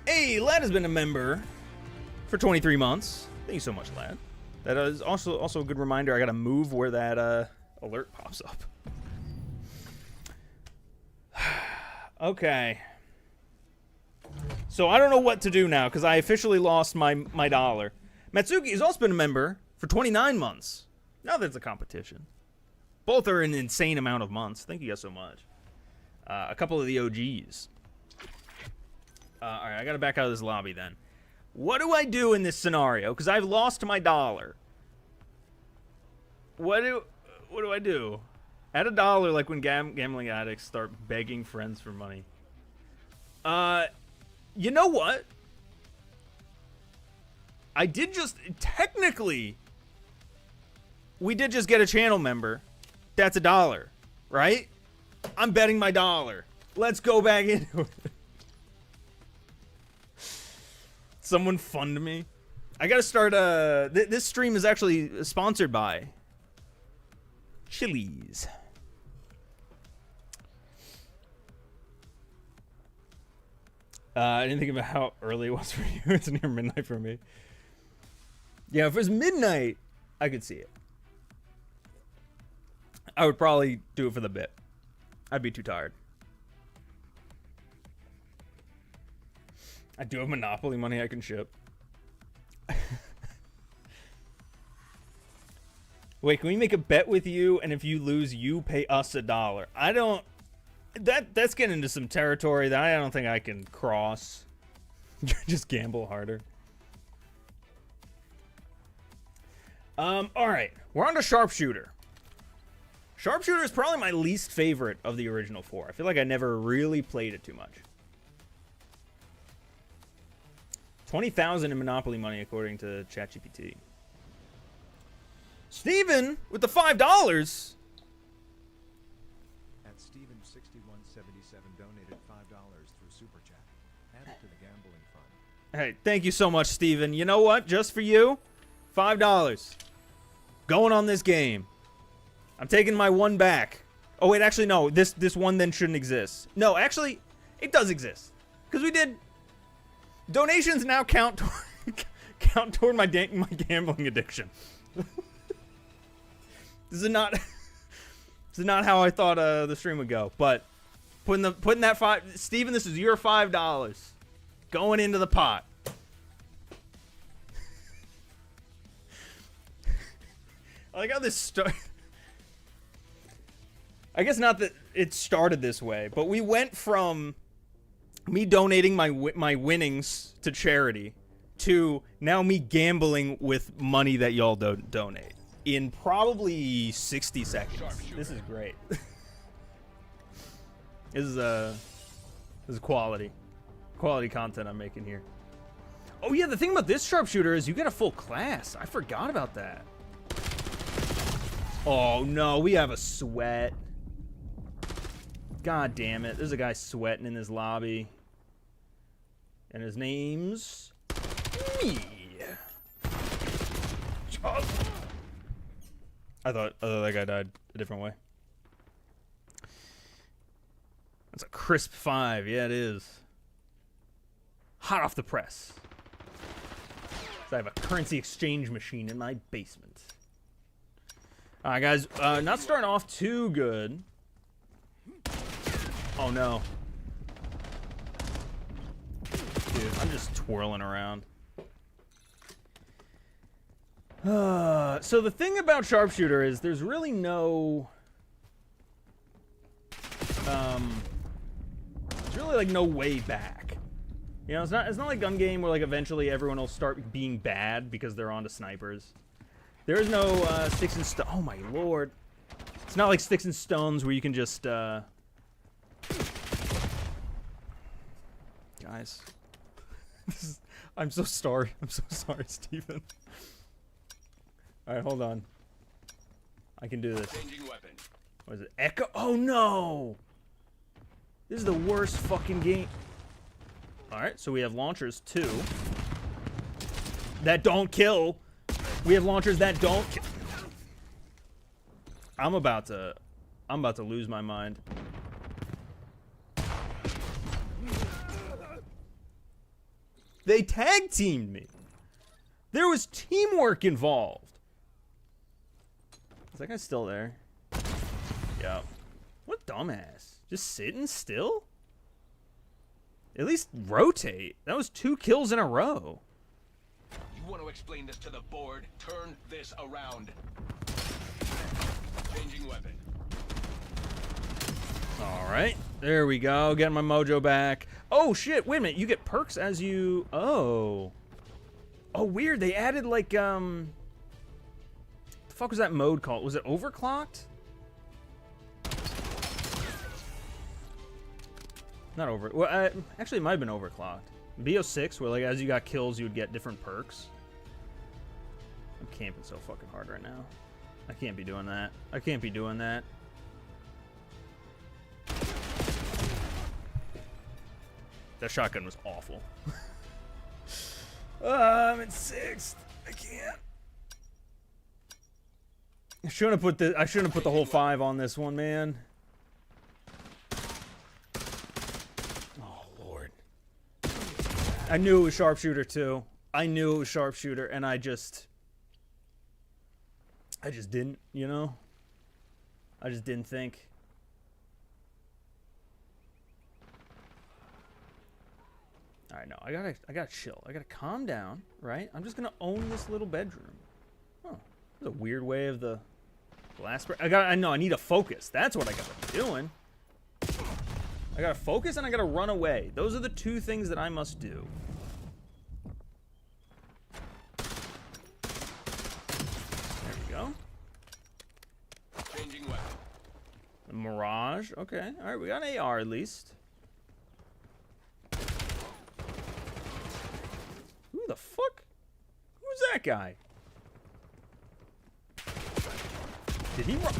A: Hey, Lad has been a member for 23 months. Thank you so much, Lad. That is also a good reminder. I gotta move where that alert pops up. Okay. So I don't know what to do now because I officially lost my dollar. Matsuki has also been a member for 29 months. Now there's a competition. Both are an insane amount of months. Thank you guys so much. A couple of the OGs. All right, I gotta back out of this lobby then. What do I do in this scenario? Because I've lost my dollar. What do I do? Add $1 like when gambling addicts start begging friends for money. You know what? I did just technically we did just get a channel member. That's $1, right? I'm betting my $1. Let's go back into it. Someone fund me. I gotta start this stream is actually sponsored by Chili's. I didn't think about how early it was for you. It's near midnight for me. Yeah, if it was midnight, I could see it. I would probably do it for the bit. I'd be too tired. I do have Monopoly money I can ship. Wait, can we make a bet with you? And if you lose, you pay us $1. I don't. That's getting into some territory that I don't think I can cross. Just gamble harder. All right, we're on to Sharpshooter. Sharpshooter is probably my least favorite of the original 4. I feel like I never really played it too much. 20,000 in Monopoly money according to ChatGPT. Steven with the $5.
E: At Steven6177 donated $5 through Super Chat. Add it to the gambling fund.
A: Hey, thank you so much, Steven. You know what? Just for you, $5. Going on this game. I'm taking my one back. Oh, wait, actually, no. This one then shouldn't exist. No, actually, it does exist. Because we did... Donations now count toward my gambling addiction. This is not how I thought the stream would go. But putting that Steven, this is your $5 going into the pot. I like how this started. I guess not that it started this way, but we went from me donating my winnings to charity to now me gambling with money that y'all donate in probably 60 seconds. This is great. This is quality content I'm making here. Oh yeah, the thing about this sharpshooter is you get a full class. I forgot about that. Oh no, we have a sweat. God damn it. There's a guy sweating in this lobby. And his name's me. I thought that guy died a different way. That's a crisp 5. Yeah, it is. Hot off the press. So I have a currency exchange machine in my basement. Alright, guys. Not starting off too good. Oh, no. Dude, I'm just twirling around. So the thing about sharpshooter is there's really no... there's really, like, no way back. You know, it's not like gun game where, like, eventually everyone will start being bad because they're onto snipers. There is no sticks and stones. Oh, my lord. It's not like sticks and stones where you can just... Guys. I'm so sorry. I'm so sorry, Steven. Alright, hold on. I can do this. What is it? Echo? Oh, no! This is the worst fucking game. Alright, so we have launchers, too. That don't kill. We have launchers that don't kill. I'm about to lose my mind. They tag teamed me. There was teamwork involved. Is that guy still there? Yeah. What a dumbass. Just sitting still? At least rotate. That was 2 kills in a row.
D: You want to explain this to the board? Turn this around. Changing weapon.
A: Alright. There we go. Getting my mojo back. Oh, shit. Wait a minute. You get perks as you... Oh. Oh, weird. They added, like, the fuck was that mode called? Was it overclocked? Not over... Well, actually, it might have been overclocked. BO6, where, like, as you got kills, you would get different perks. I'm camping so fucking hard right now. I can't be doing that. I can't be doing that. That shotgun was awful. I'm in 6th. I can't. I shouldn't have put the whole 5 on this one, man. Oh Lord. I knew it was sharpshooter too. I knew it was sharpshooter, and I just didn't, you know? I just didn't think. Alright, no, I gotta chill. I gotta calm down, right? I'm just gonna own this little bedroom. Oh, that's a weird way of the last... I know, I need to focus. That's what I gotta be doing. I gotta focus and I gotta run away. Those are the 2 things that I must do. There we go.
D: Changing weapon.
A: The Mirage. Okay, alright, we got an AR at least. Who the fuck? Who's that guy? Did he run?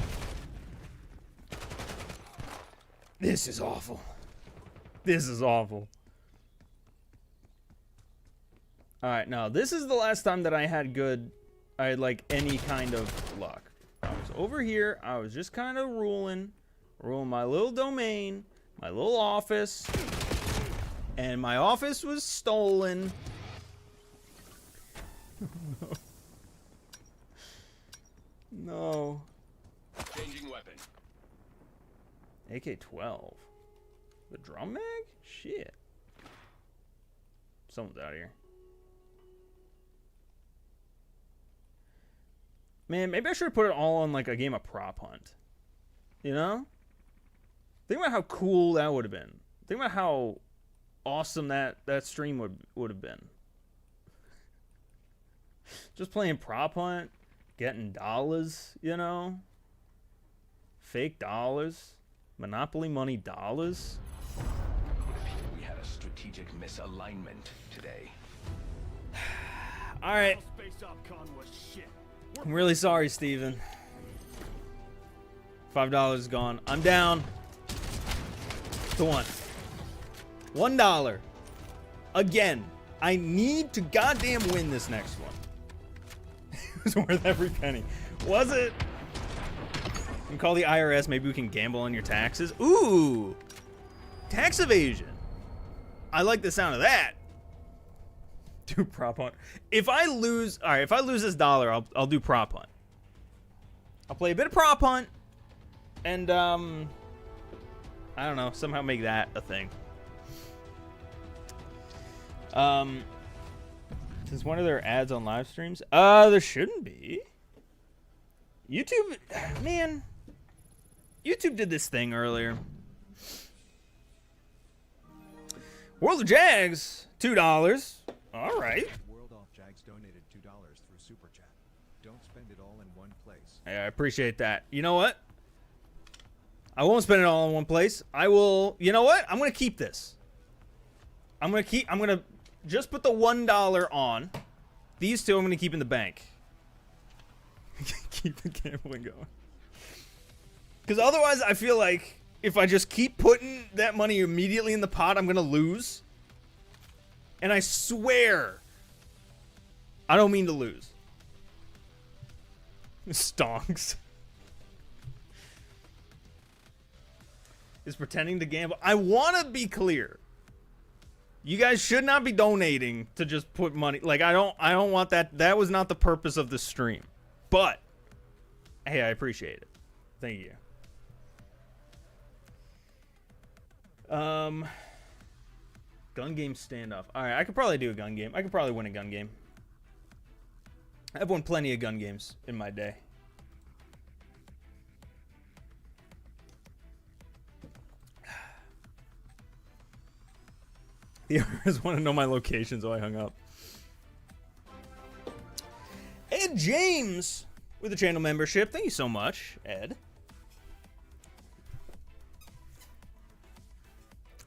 A: This is awful. This is awful. Alright, now this is the last time that I had like any kind of luck. I was over here, I was just kind of ruling my little domain, my little office, and my office was stolen. No.
D: Changing weapon.
A: AK-12. The drum mag? Shit. Someone's out here. Man, maybe I should have put it all on like a game of prop hunt. You know? Think about how cool that would have been. Think about how awesome that stream would have been. Just playing prop hunt, getting dollars, you know? Fake dollars. Monopoly money dollars.
D: We had a strategic misalignment today.
A: Alright.
C: Space OpCon was shit.
A: I'm really sorry, Steven. $5 is gone. I'm down to $1. $1. Again, I need to goddamn win this next one. It was worth every penny. Was it? You can call the IRS. Maybe we can gamble on your taxes. Ooh. Tax evasion. I like the sound of that. Do prop hunt. If I lose, all right, if I lose this dollar, I'll do prop hunt. I'll play a bit of prop hunt, and I don't know, somehow make that a thing. Since when are there ads on live streams? There shouldn't be. YouTube, man, YouTube did this thing earlier. World of Jags, $2. All right.
E: World Off Jags donated $2 through Super Chat. Don't spend it all in one place.
A: Yeah, I appreciate that. You know what? I won't spend it all in one place. I will. You know what? I'm gonna keep this. I'm gonna just put the $1 on. These two I'm gonna keep in the bank. Keep the gambling going. Because otherwise, I feel like if I just keep putting that money immediately in the pot, I'm gonna lose. And I swear, I don't mean to lose. Stonks. Is pretending to gamble. I want to be clear. You guys should not be donating to just put money. Like, I don't want that. That was not the purpose of the stream. But, hey, I appreciate it. Thank you. Gun game standoff. Alright, I could probably do a gun game. I could probably win a gun game. I've won plenty of gun games in my day. The others want to know my location, so I hung up. Ed James with the channel membership. Thank you so much, Ed.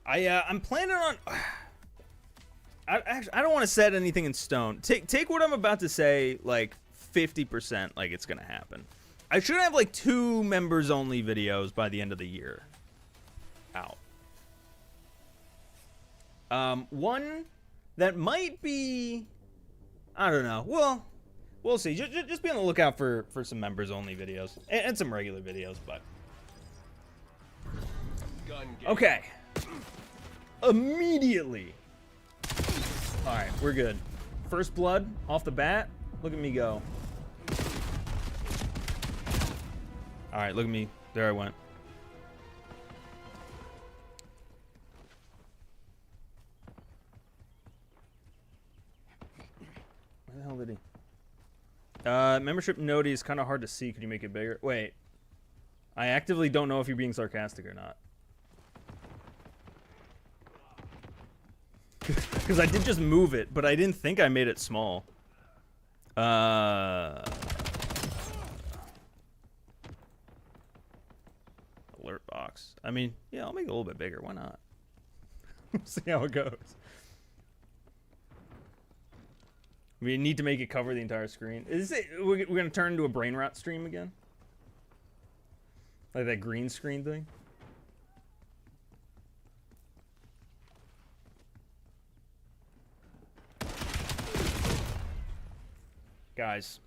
A: I'm planning on. I don't want to set anything in stone. Take what I'm about to say like 50%, like it's gonna happen. I should have like 2 members only videos by the end of the year out. One that might be, I don't know. Well, we'll see. Just be on the lookout for some members only videos and some regular videos, but.
D: Gun game.
A: Okay. Immediately. All right, we're good. First blood off the bat. Look at me go. All right, look at me. There I went. Where the hell did he? Membership noti is kind of hard to see. Could you make it bigger? Wait. I actively don't know if you're being sarcastic or not. Because I did just move it, but I didn't think I made it small. Alert box. I mean, yeah, I'll make it a little bit bigger. Why not? We'll see how it goes. We need to make it cover the entire screen. Is it? We're gonna turn into a brain rot stream again? Like that green screen thing. Guys.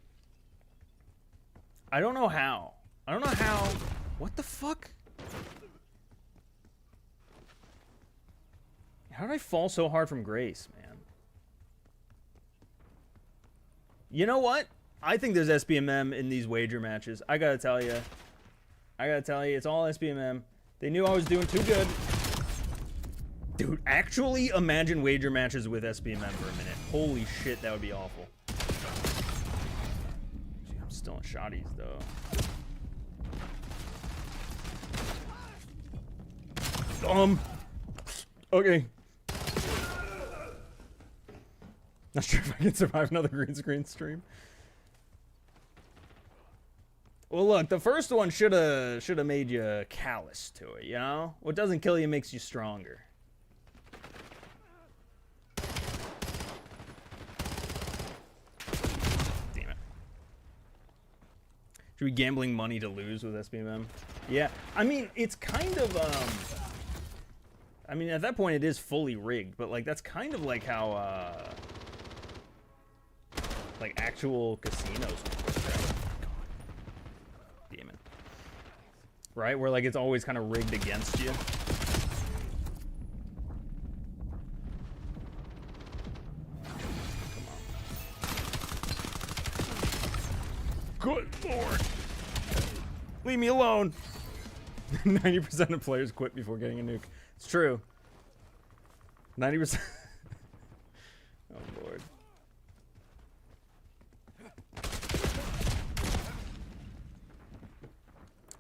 A: I don't know how. I don't know how. What the fuck? How did I fall so hard from grace, man? You know what? I think there's SBMM in these wager matches. I gotta tell you. It's all SBMM. They knew I was doing too good. Dude, actually imagine wager matches with SBMM for a minute. Holy shit, that would be awful. Gee, I'm still in shotties, though. Okay. Not sure if I can survive another green screen stream. Well, look, the first one should have made you callous to it, you know? What doesn't kill you makes you stronger. Damn it. Should we be gambling money to lose with SBMM? Yeah, I mean, it's kind of, I mean, at that point it is fully rigged, but, like, that's kind of like how, like, actual casinos work, right? Damn it. Right? Where, like, it's always kind of rigged against you. Come on. Good lord. Leave me alone. 90% of players quit before getting a nuke. It's true. 90%. Oh, lord.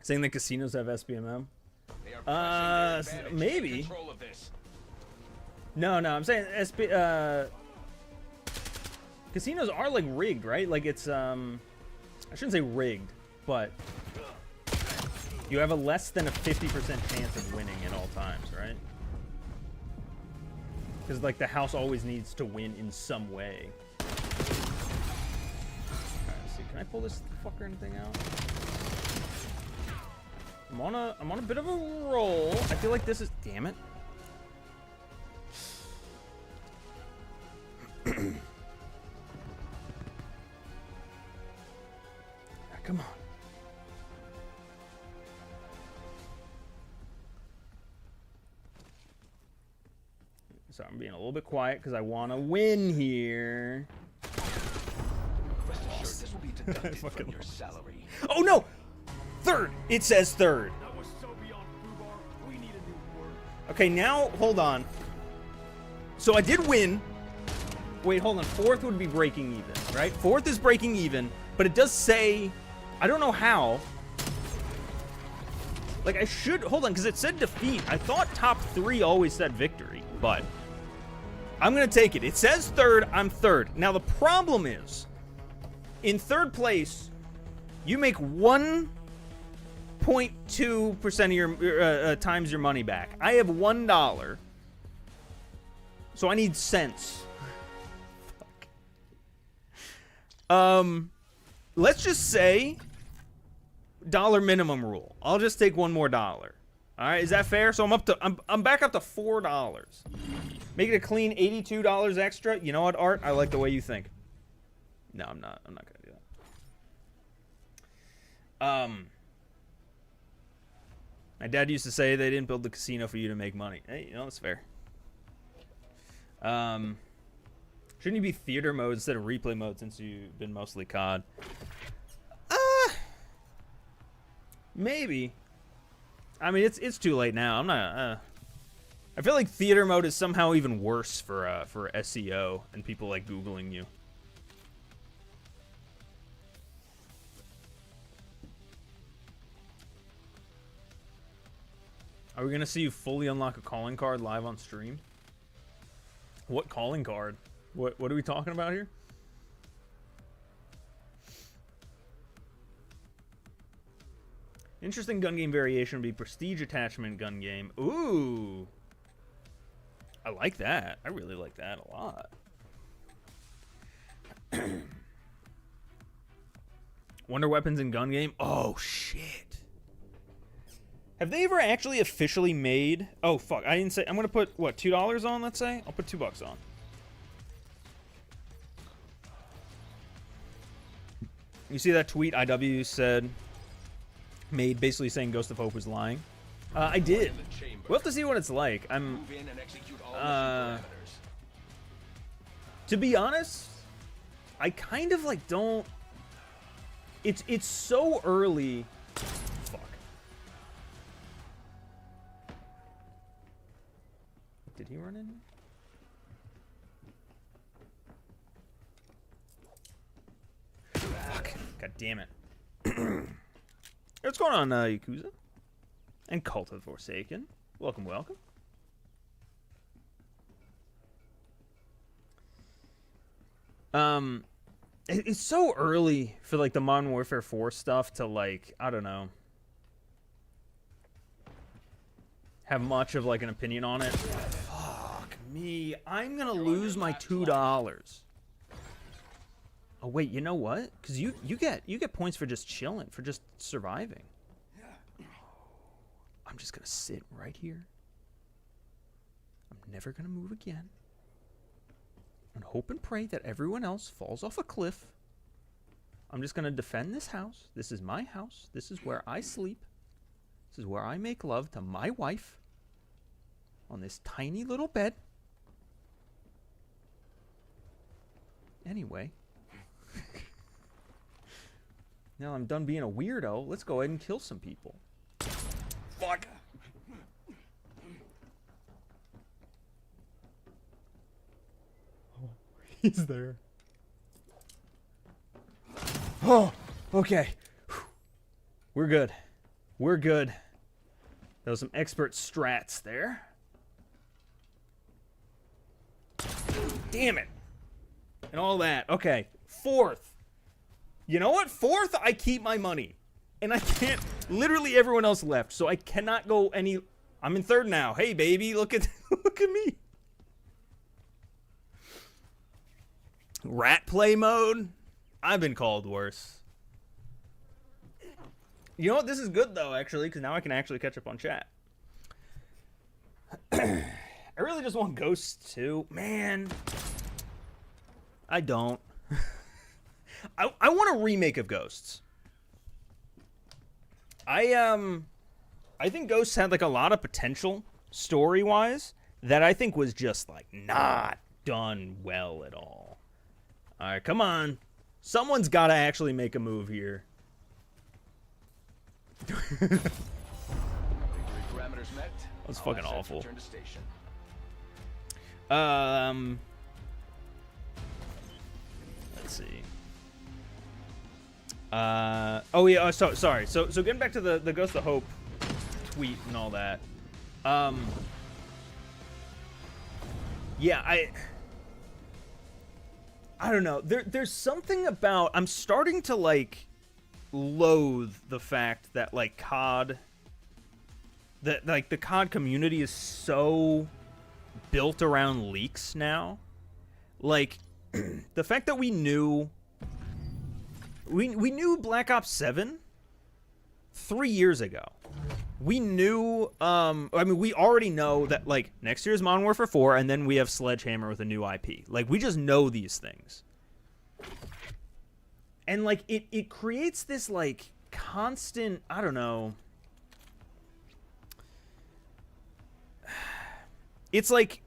A: Saying that casinos have SBMM? Maybe. No, I'm saying casinos are like rigged, right? Like it's I shouldn't say rigged, but you have a less than a 50% chance of winning at all times, right? Because like the house always needs to win in some way. Alright, let's see. Can I pull this fucker anything out? I'm on a bit of a roll. I feel like this is, damn it. Come on. So I'm being a little bit quiet because I want to win here.
D: Rest assured, this will be deducted from your salary.
A: Oh no! Third! It says third.
C: That was so beyond foobar. We need a new word.
A: Okay, now, hold on. So I did win. Wait, hold on. Fourth would be breaking even, right? Fourth is breaking even, but it does say, I don't know how. Like, I should, hold on, because it said defeat. I thought top 3 always said victory, but I'm going to take it. It says third, I'm third. Now, the problem is, in third place, you make 1.2% of your times your money back. I have $1, so I need cents. Fuck. Let's just say dollar minimum rule. I'll just take one more dollar. All right, is that fair? So I'm back up to $4. Make it a clean $82 extra. You know what, Art? I like the way you think. No, I'm not gonna do that. My dad used to say they didn't build the casino for you to make money. Hey, you know, that's fair. Shouldn't you be theater mode instead of replay mode since you've been mostly COD? Maybe. I mean, it's too late now. I'm not. I feel like theater mode is somehow even worse for SEO and people like Googling you. Are we gonna see you fully unlock a calling card live on stream? What calling card? What are we talking about here? Interesting gun game variation would be prestige attachment gun game. Ooh. I like that. I really like that a lot. Wonder weapons in gun game? Oh, shit. Have they ever actually officially made... Oh, fuck. I didn't say... I'm going to put, what, $2 on, let's say? I'll put $2 on. You see that tweet IW said... Made basically saying Ghost of Hope was lying? I did. We'll have to see what it's like. I'm...
D: Move in and execute all mission parameters.
A: To be honest, I kind of, like, don't... It's so early... Fuck. Did he run in? Fuck. God damn it. What's going on, Yakuza? And Cult of the Forsaken. Welcome, welcome. It's so early for, like, the Modern Warfare 4 stuff to, like, I don't know, have much of, like, an opinion on it. Fuck me. I'm gonna lose my $2. Oh, wait, you know what? Because you get points for just chilling, for just surviving. I'm just gonna sit right here. I'm never gonna move again. And hope and pray that everyone else falls off a cliff. I'm just going to defend this house. This is my house. This is where I sleep. This is where I make love to my wife. On this tiny little bed. Anyway. Now I'm done being a weirdo. Let's go ahead and kill some people. Fuck. He's there. Oh, okay. We're good. We're good. There was some expert strats there. Damn it. And all that. Okay. Fourth. You know what? Fourth, I keep my money. And I can't. Literally everyone else left. So I cannot go any. I'm in third now. Hey, baby. Look at me. Rat play mode? I've been called worse. You know what? This is good, though, actually, because now I can actually catch up on chat. I really just want Ghosts 2. Man. I don't. I want a remake of Ghosts. I think Ghosts had, like, a lot of potential, story-wise, that I think was just, like, not done well at all. All right, come on. Someone's got to actually make a move here.
D: Parameters met.
A: That's fucking awful.
D: Return to station.
A: Let's see. Oh yeah. Sorry. So getting back to the Ghost of Hope tweet and all that. Yeah, I don't know. There's something about... I'm starting to, like, loathe the fact that, like, COD... That, like, the COD community is so built around leaks now. Like, the fact that we knew... We knew Black Ops 7 3 years ago. We knew... I mean, we already know that, like, next year's Modern Warfare 4, and then we have Sledgehammer with a new IP. Like, we just know these things. And, like, it creates this, like, constant... I don't know... It's like...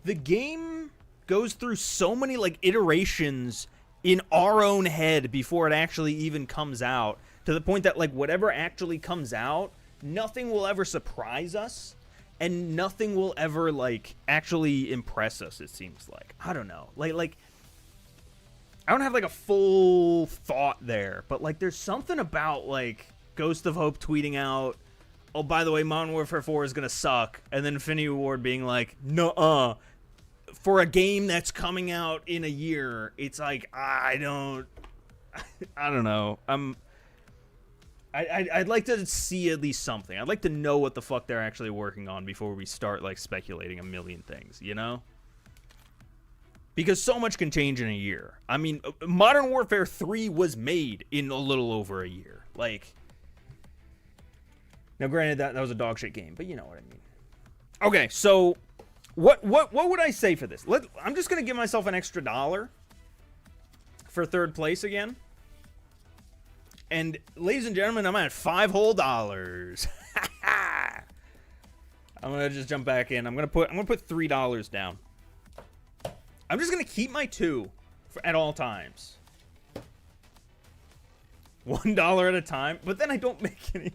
A: The game goes through so many, like, iterations in our own head before it actually even comes out. To the point that, like, whatever actually comes out, nothing will ever surprise us, and nothing will ever, like, actually impress us, it seems like. I don't know. Like, I don't have, like, a full thought there, but, like, there's something about, like, Ghost of Hope tweeting out, oh, by the way, Modern Warfare 4 is gonna suck, and then Infinity Ward being like, nuh-uh. For a game that's coming out in a year, it's like, I don't know. I'd like to see at least something. I'd like to know what the fuck they're actually working on before we start, like, speculating a million things, you know? Because so much can change in a year. I mean, Modern Warfare 3 was made in a little over a year. Like, Now, granted, that was a dog shit game, but you know what I mean. Okay, so what would I say for this? I'm just gonna give myself an extra $1 for third place again. And ladies and gentlemen, I'm at $5 whole. I'm gonna just jump back in. I'm gonna put $3 down. I'm just gonna keep my 2 at all times. $1 at a time, but then I don't make any.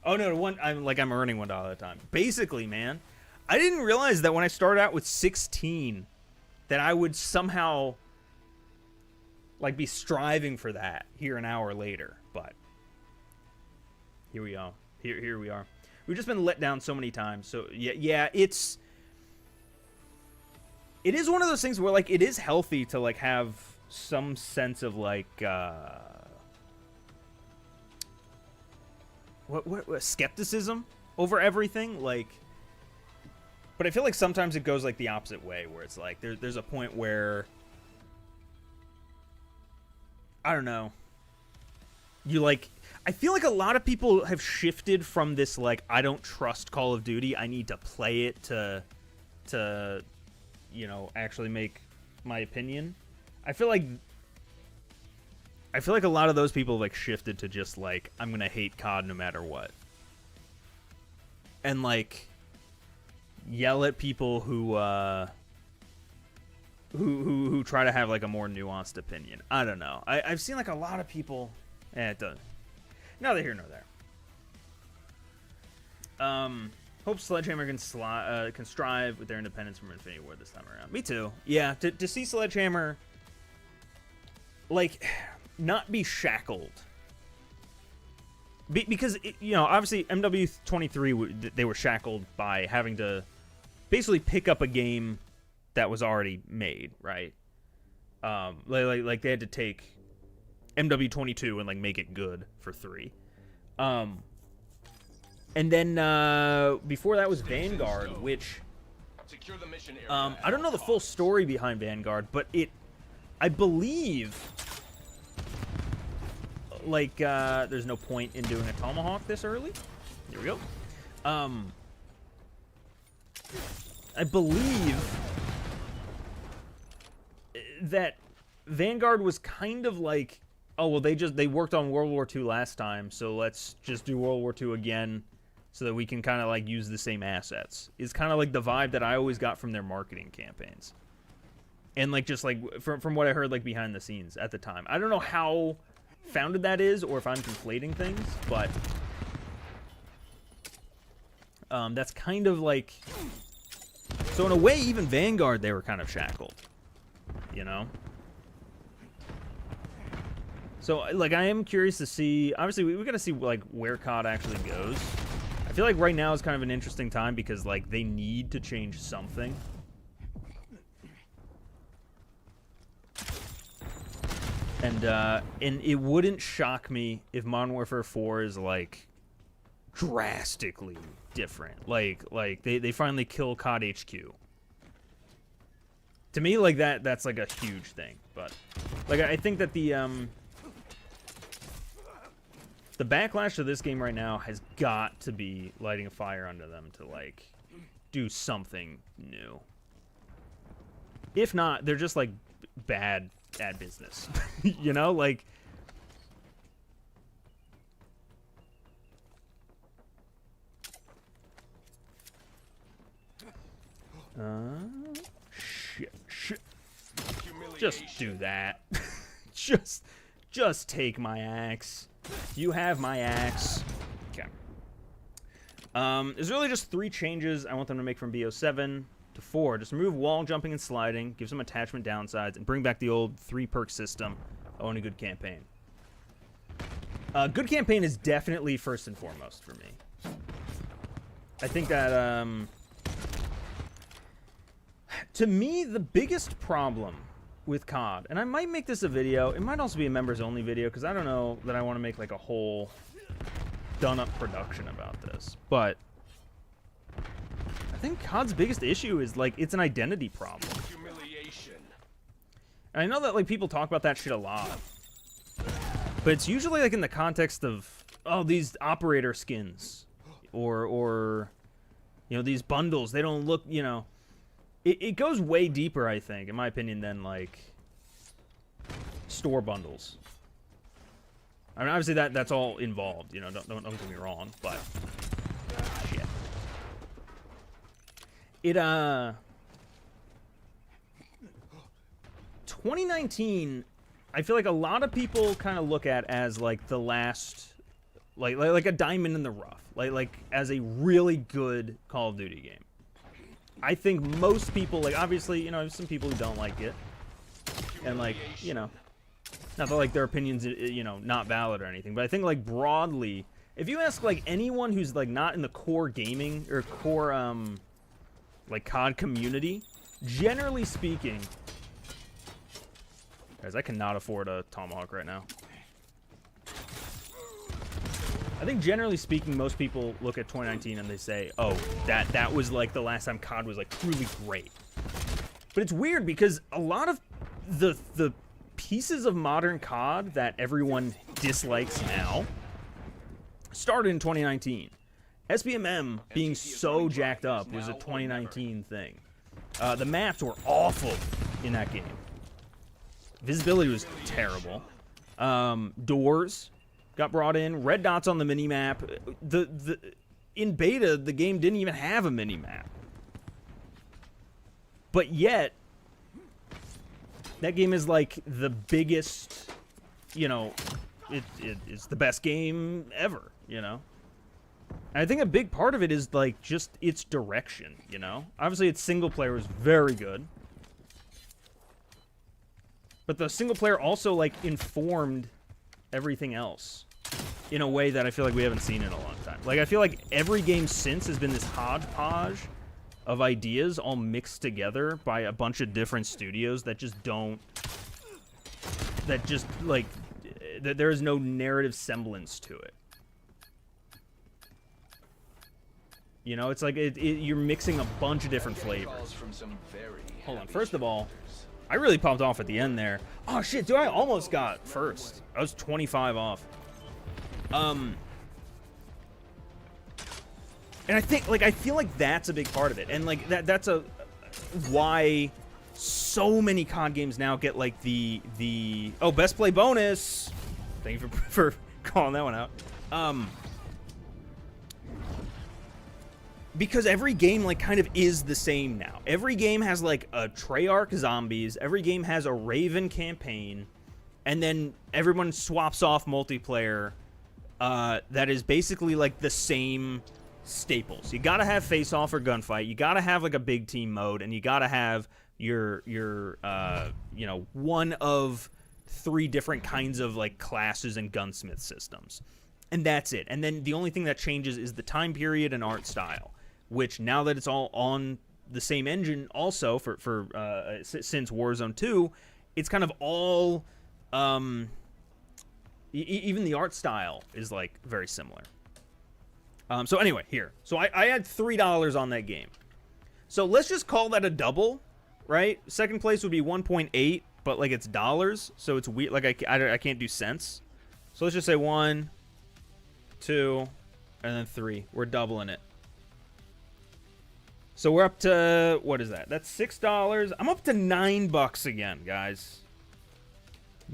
A: Oh no, I'm earning $1 at a time. Basically, man, I didn't realize that when I started out with 16, that I would somehow like be striving for that here an hour later. But here we are. Here we are. We've just been let down so many times. So yeah, it is one of those things where like it is healthy to like have some sense of like what skepticism over everything, like. But I feel like sometimes it goes like the opposite way, where it's like there's a point where I don't know. You like. I feel like a lot of people have shifted from this, like, I don't trust Call of Duty, I need to play it to you know, actually make my opinion. I feel like a lot of those people have, like, shifted to just, like, I'm gonna hate COD no matter what. And, like, yell at people who try to have, like, a more nuanced opinion. I don't know. I've seen, like, a lot of people... it doesn't... Neither here nor there. Hope Sledgehammer can strive with their independence from Infinity Ward this time around. Me too. Yeah, to see Sledgehammer, like, not be shackled. Because, you know, obviously MW23, they were shackled by having to basically pick up a game that was already made, right? Like they had to take MW22 and like make it good for 3. And then before that was Vanguard, which I don't know the full story behind Vanguard, but I believe like there's no point in doing a tomahawk this early. Here we go. I believe that Vanguard was kind of like, oh, well, they worked on World War II last time, so let's just do World War II again so that we can kind of, like, use the same assets. It's kind of like the vibe that I always got from their marketing campaigns. And, like, just, like, from what I heard, like, behind the scenes at the time. I don't know how founded that is or if I'm conflating things, but that's kind of, like... So, in a way, even Vanguard, they were kind of shackled. You know? So, like, I am curious to see... Obviously, we got to see, like, where COD actually goes. I feel like right now is kind of an interesting time because, like, they need to change something. And it wouldn't shock me if Modern Warfare 4 is, like, drastically different. Like they finally kill COD HQ. To me, like, that's, like, a huge thing. But, like, I think that the backlash to this game right now has got to be lighting a fire under them to, like, do something new. If not, they're just, like, bad at business. You know? Like... Shit. Just do that. Just take my axe. You have my axe. Okay. There's really just 3 changes I want them to make from BO7 to 4. Just remove wall jumping and sliding, give some attachment downsides, and bring back the old 3-perk system. Oh, and a good campaign. Good campaign is definitely first and foremost for me. I think that, to me, the biggest problem with COD, and I might make this a video, it might also be a members-only video, because I don't know that I want to make, like, a whole done-up production about this, but I think COD's biggest issue is, like, it's an identity problem.
D: Humiliation.
A: And I know that, like, people talk about that shit a lot, but it's usually, like, in the context of, oh, these operator skins. or these bundles. They don't look, it goes way deeper, I think, in my opinion, than like store bundles. I mean, obviously that's all involved, don't get me wrong, but shit. 2019, I feel like a lot of people kind of look at as like the last, like a diamond in the rough, like as a really good Call of Duty game. I think most people, like, obviously, some people who don't like it, and like, not that like their opinions, not valid or anything, but I think like broadly, if you ask like anyone who's like not in the core gaming or core like COD community, generally speaking, guys, I cannot afford a tomahawk right now. I think generally speaking, most people look at 2019 and they say, oh, that was like the last time COD was like truly great. But it's weird because a lot of the pieces of modern COD that everyone dislikes now started in 2019. SBMM being so jacked up was a 2019 thing. The maps were awful in that game. Visibility was terrible. Doors got brought in. Red dots on the minimap. In beta, the game didn't even have a minimap. But yet, that game is like the biggest, it's the best game ever, And I think a big part of it is like just its direction, Obviously, its single player is very good. But the single player also like informed everything else in a way that I feel like we haven't seen in a long time. Like, I feel like every game since has been this hodgepodge of ideas all mixed together by a bunch of different studios that just like, there is no narrative semblance to it. It's like you're mixing a bunch of different flavors. Hold on, first of all, I really popped off at the end there. Oh shit, dude, I almost got first. I was 25 off. And I think, like, I feel like that's a big part of it. And like that's why so many COD games now get like the best play bonus. Thank you for calling that one out. Because every game, like, kind of is the same now. Every game has, like, a Treyarch zombies. Every game has a Raven campaign. And then everyone swaps off multiplayer that is basically, like, the same staples. You gotta have face-off or gunfight. You gotta have, like, a big team mode. And you gotta have your one of 3 different kinds of, like, classes and gunsmith systems. And that's it. And then the only thing that changes is the time period and art style. Which, now that it's all on the same engine also since Warzone 2, it's kind of all, even the art style is, like, very similar. So anyway, here. So I had $3 on that game. So let's just call that a double, right? Second place would be 1.8, but, like, it's dollars, so it's weird. Like, I can't do cents. So let's just say 1, 2, and then 3. We're doubling it. So we're up to, what is that? That's $6. I'm up to $9 again, guys.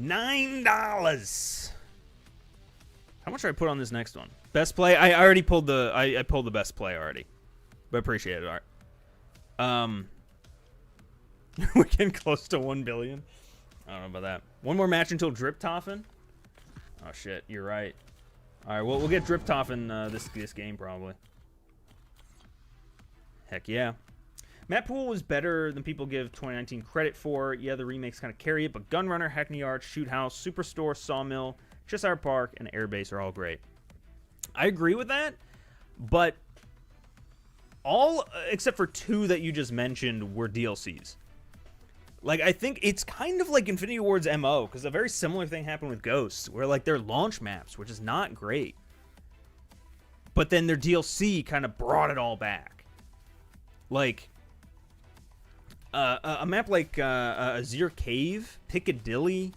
A: $9. How much should I put on this next one? Best play? I already pulled the, I pulled the best play already. But appreciate it, Art. We're getting close to 1 billion. I don't know about that. One more match until Driptoffen. Oh shit, you're right. All right, well, we'll get Driptoffen this game probably. Heck yeah. Map pool was better than people give 2019 credit for. Yeah, the remakes kind of carry it, but Gunrunner, Hackney Yard, Shoot House, Superstore, Sawmill, Cheshire Park, and Airbase are all great. I agree with that, but all except for 2 that you just mentioned were DLCs. Like, I think it's kind of like Infinity Ward's MO, because a very similar thing happened with Ghosts, where, like, their launch maps, which is not great, but then their DLC kind of brought it all back. Like, a map like Azir Cave, Piccadilly.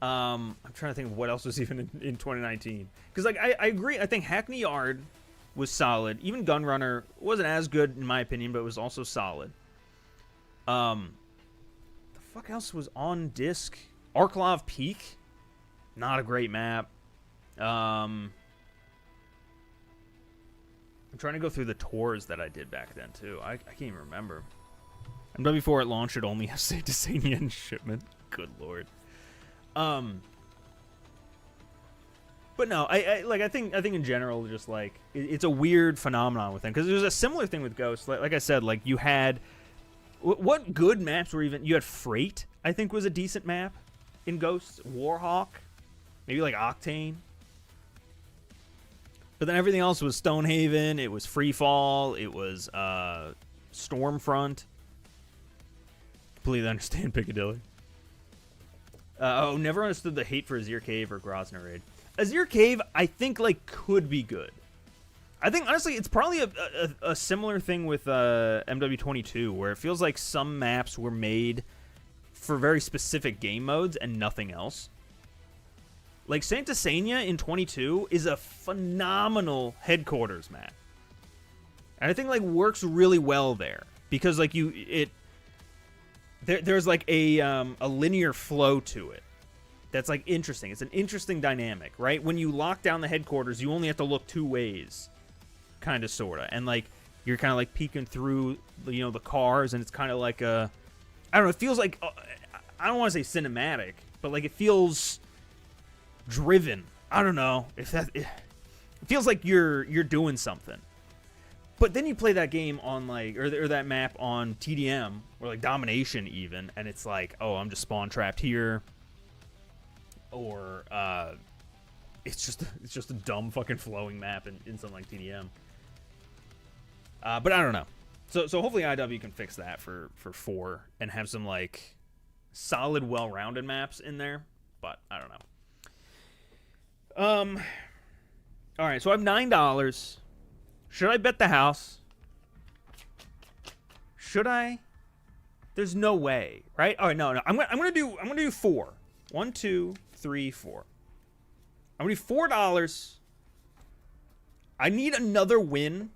A: I'm trying to think of what else was even in 2019. Because, like, I agree. I think Hackney Yard was solid. Even Gunrunner wasn't as good in my opinion, but was also solid. The fuck else was on disc? Arklov Peak, not a great map. I'm trying to go through the tours that I did back then too. I can't even remember. MW4 at launch should only have Saint Desania in shipment. Good lord. But no, I think in general, just like it's a weird phenomenon with them, because there's a similar thing with Ghost. Like I said, like you had what good maps were even. You had Freight, I think, was a decent map in Ghosts. Warhawk, maybe like Octane. But then everything else was Stonehaven. It was Freefall. It was Stormfront. Completely understand Piccadilly. Never understood the hate for Azir Cave or Grozny Raid. Azir Cave, I think, like, could be good. I think, honestly, it's probably a similar thing with MW22, where it feels like some maps were made for very specific game modes and nothing else. Like, Saint Desania in 22 is a phenomenal headquarters map. And I think, like, works really well there. Because, like, there's like a linear flow to it. That's, like, interesting. It's an interesting dynamic, right? When you lock down the headquarters, you only have to look two ways. Kind of, sort of. And, like, you're kind of, like, peeking through, you know, the cars. And it's kind of like a... I don't know. It feels like... I don't want to say cinematic. But, like, it feels... driven. I don't know if that it feels like you're doing something. But then you play that game on like or that map on TDM or like Domination even, and it's like, oh, I'm just spawn trapped here, or it's just a dumb fucking flowing map in something like TDM. But I don't know. So hopefully IW can fix that for 4 and have some like solid, well-rounded maps in there. But I don't know. All right, so I have $9. Should I bet the house? Should I? There's no way, right? All right, no. I'm gonna do 4. 1, 2, 3, 4. I'm gonna do $4. I need another win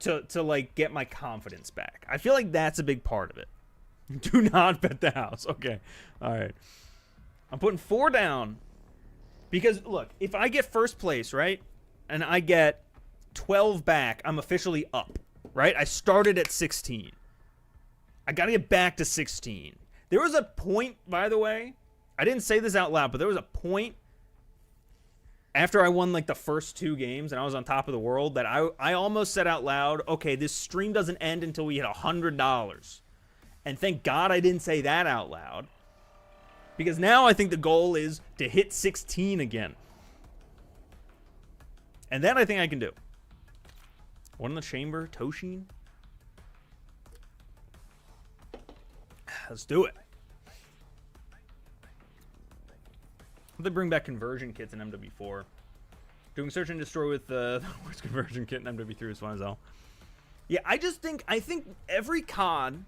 A: to like get my confidence back. I feel like that's a big part of it. Do not bet the house. Okay. All right. I'm putting 4 down. Because, look, if I get first place, right, and I get 12 back, I'm officially up, right? I started at 16. I got to get back to 16. There was a point, by the way, I didn't say this out loud, but there was a point after I won, like, the first 2 games and I was on top of the world that I almost said out loud, okay, this stream doesn't end until we hit $100. And thank God I didn't say that out loud. Because now I think the goal is to hit 16 again. And that I think I can do. One in the chamber, Toshin. Let's do it. They bring back conversion kits in MW4. Doing search and destroy with the worst conversion kit in MW3 is fun as hell. Yeah, I think every COD...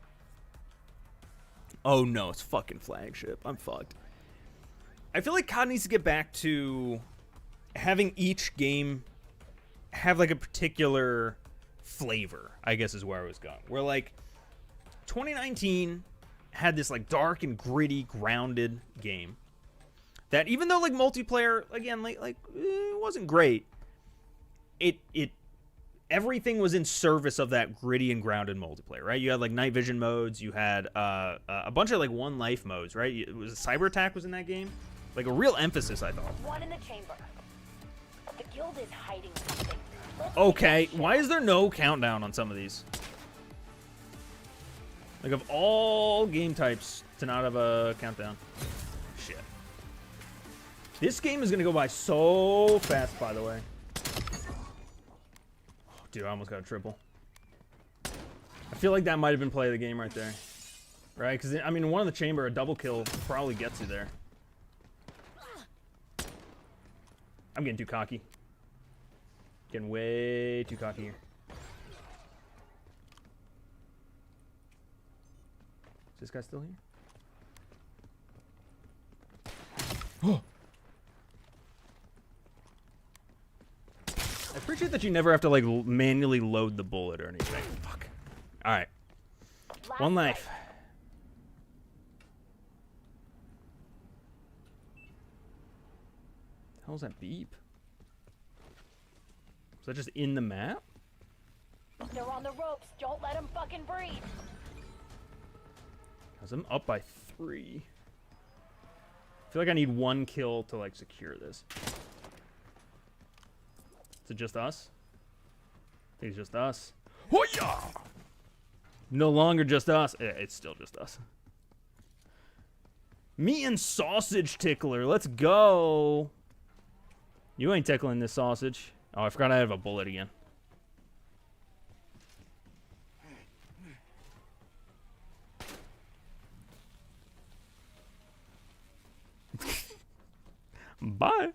A: Oh no, it's fucking flagship. I'm fucked. I feel like COD needs to get back to having each game have like a particular flavor, I guess is where I was going. Where like 2019 had this like dark and gritty, grounded game that even though like multiplayer, again, like it wasn't great, it everything was in service of that gritty and grounded multiplayer, right? You had like night vision modes, you had a bunch of like one life modes, right? It was cyber attack was in that game, like a real emphasis, I thought.
B: One in the chamber. The guild is hiding something.
A: Okay, why is there no countdown on some of these? Like of all game types to not have a countdown. Shit. This game is gonna go by so fast, by the way. Dude, I almost got a triple. I feel like that might have been play of the game right there. Right? Because, I mean, one in the chamber, a double kill probably gets you there. I'm getting too cocky. Getting way too cocky here. Is this guy still here? Oh! I appreciate that you never have to, like, manually load the bullet or anything. Fuck. Alright. One life. The hell's that beep? Is that just in the map?
B: They're on the ropes. Don't let them fucking breathe.
A: Cause I'm up by 3. I feel like I need 1 kill to, like, secure this. Is it just us? I think it's just us. Hoo-yah! No longer just us. It's still just us. Meat and sausage tickler. Let's go. You ain't tickling this sausage. Oh, I forgot I have a bullet again. Bye.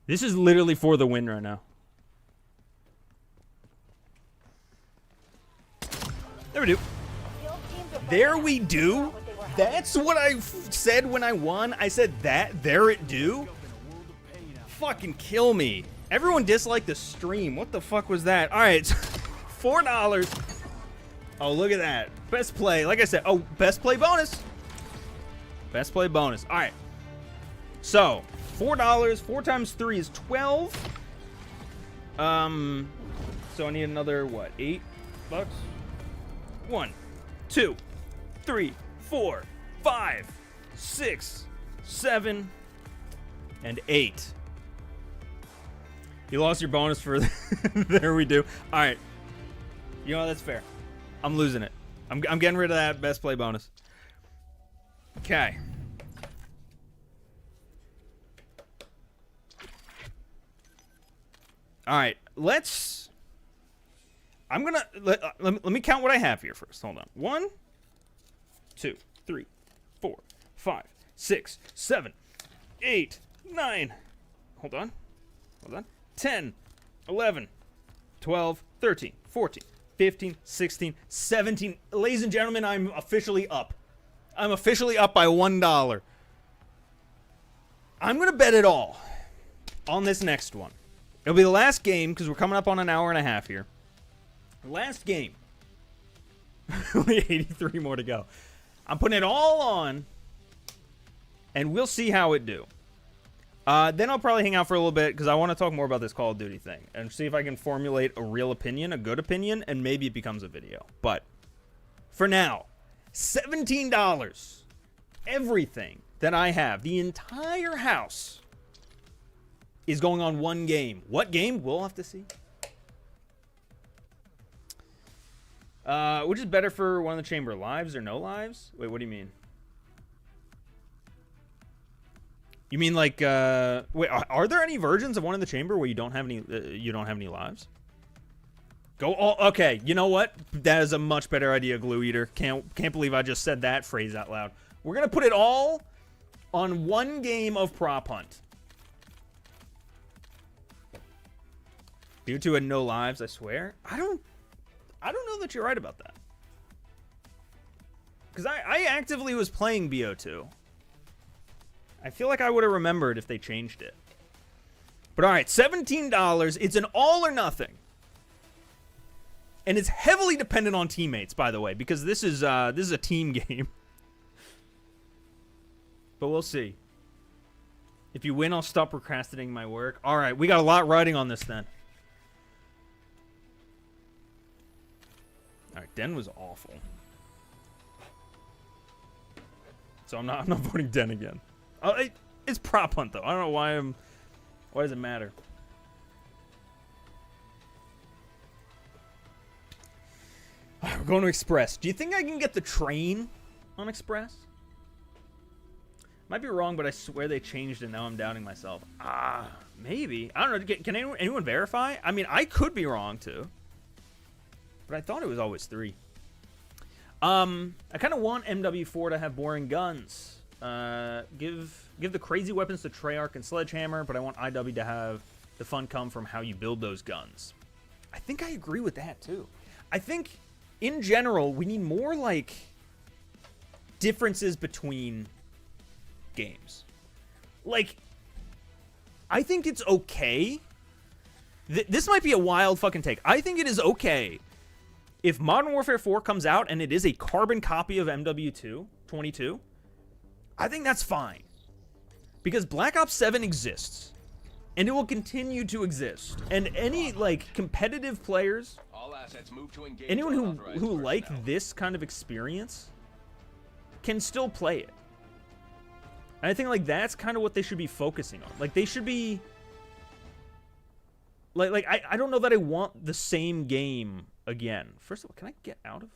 A: This is literally for the win right now. There we do. There we do. That's what I said when I won. I said that. There it do. Fucking kill me. Everyone disliked the stream. What the fuck was that? All right. $4. Oh, look at that. Best play. Like I said. Oh, best play bonus. Best play bonus. All right. So, $4. 4 times 3 is 12. So I need another, what, $8? 1, 2, 3, 4, 5, 6, 7, and 8. You lost your bonus for there we do. All right. You know, that's fair. I'm losing it. I'm getting rid of that best play bonus. Okay. All right. Let's... I'm gonna let me count what I have here first. Hold on. 1, 2, 3, 4, 5, 6, 7, 8, 9. Hold on. 10, 11, 12, 13, 14, 15, 16, 17. Ladies and gentlemen, I'm officially up. I'm officially up by $1. I'm gonna bet it all on this next one. It'll be the last game because we're coming up on an hour and a half here. Last game. Only 83 more to go. I'm putting it all on, and we'll see how it do. Then I'll probably hang out for a little bit because I want to talk more about this Call of Duty thing and see if I can formulate a real opinion, a good opinion, and maybe it becomes a video. But for now, $17. Everything that I have, the entire house, is going on one game. What game? We'll have to see. Which is better for one in the chamber, lives or no lives? Wait, what do you mean? You mean like wait, are there any versions of one in the chamber where you don't have any lives? Go all okay. You know what? That is a much better idea, Glue Eater. Can't believe I just said that phrase out loud. We're gonna put it all on one game of prop hunt. Due to a no lives, I swear. I don't know that you're right about that. Because I actively was playing BO2. I feel like I would have remembered if they changed it. But alright, $17. It's an all or nothing. And it's heavily dependent on teammates, by the way, because this is a team game. But we'll see. If you win, I'll stop procrastinating my work. Alright, we got a lot riding on this then. Alright, Den was awful. So I'm not voting Den again. It's prop hunt though. I don't know why why does it matter? Alright, we're going to Express. Do you think I can get the train on Express? Might be wrong, but I swear they changed it. Now I'm doubting myself. Maybe. I don't know. Can anyone verify? I mean, I could be wrong too. But I thought it was always 3. I kind of want MW4 to have boring guns. Give the crazy weapons to Treyarch and Sledgehammer, but I want IW to have the fun come from how you build those guns. I think I agree with that too. I think in general we need more like differences between games. Like I think it's okay. This might be a wild fucking take. I think it is okay if Modern Warfare 4 comes out and it is a carbon copy of MW2 22. I think that's fine. Because Black Ops 7 exists. And it will continue to exist. And any, like, competitive players,
D: All assets move to engage
A: anyone
D: unauthorized
A: who like
D: personnel.
A: this kind of experience can still play it. And I think, like, that's kind of what they should be focusing on. Like, they should be... Like I don't know that I want the same game again. First of all, can I get out of...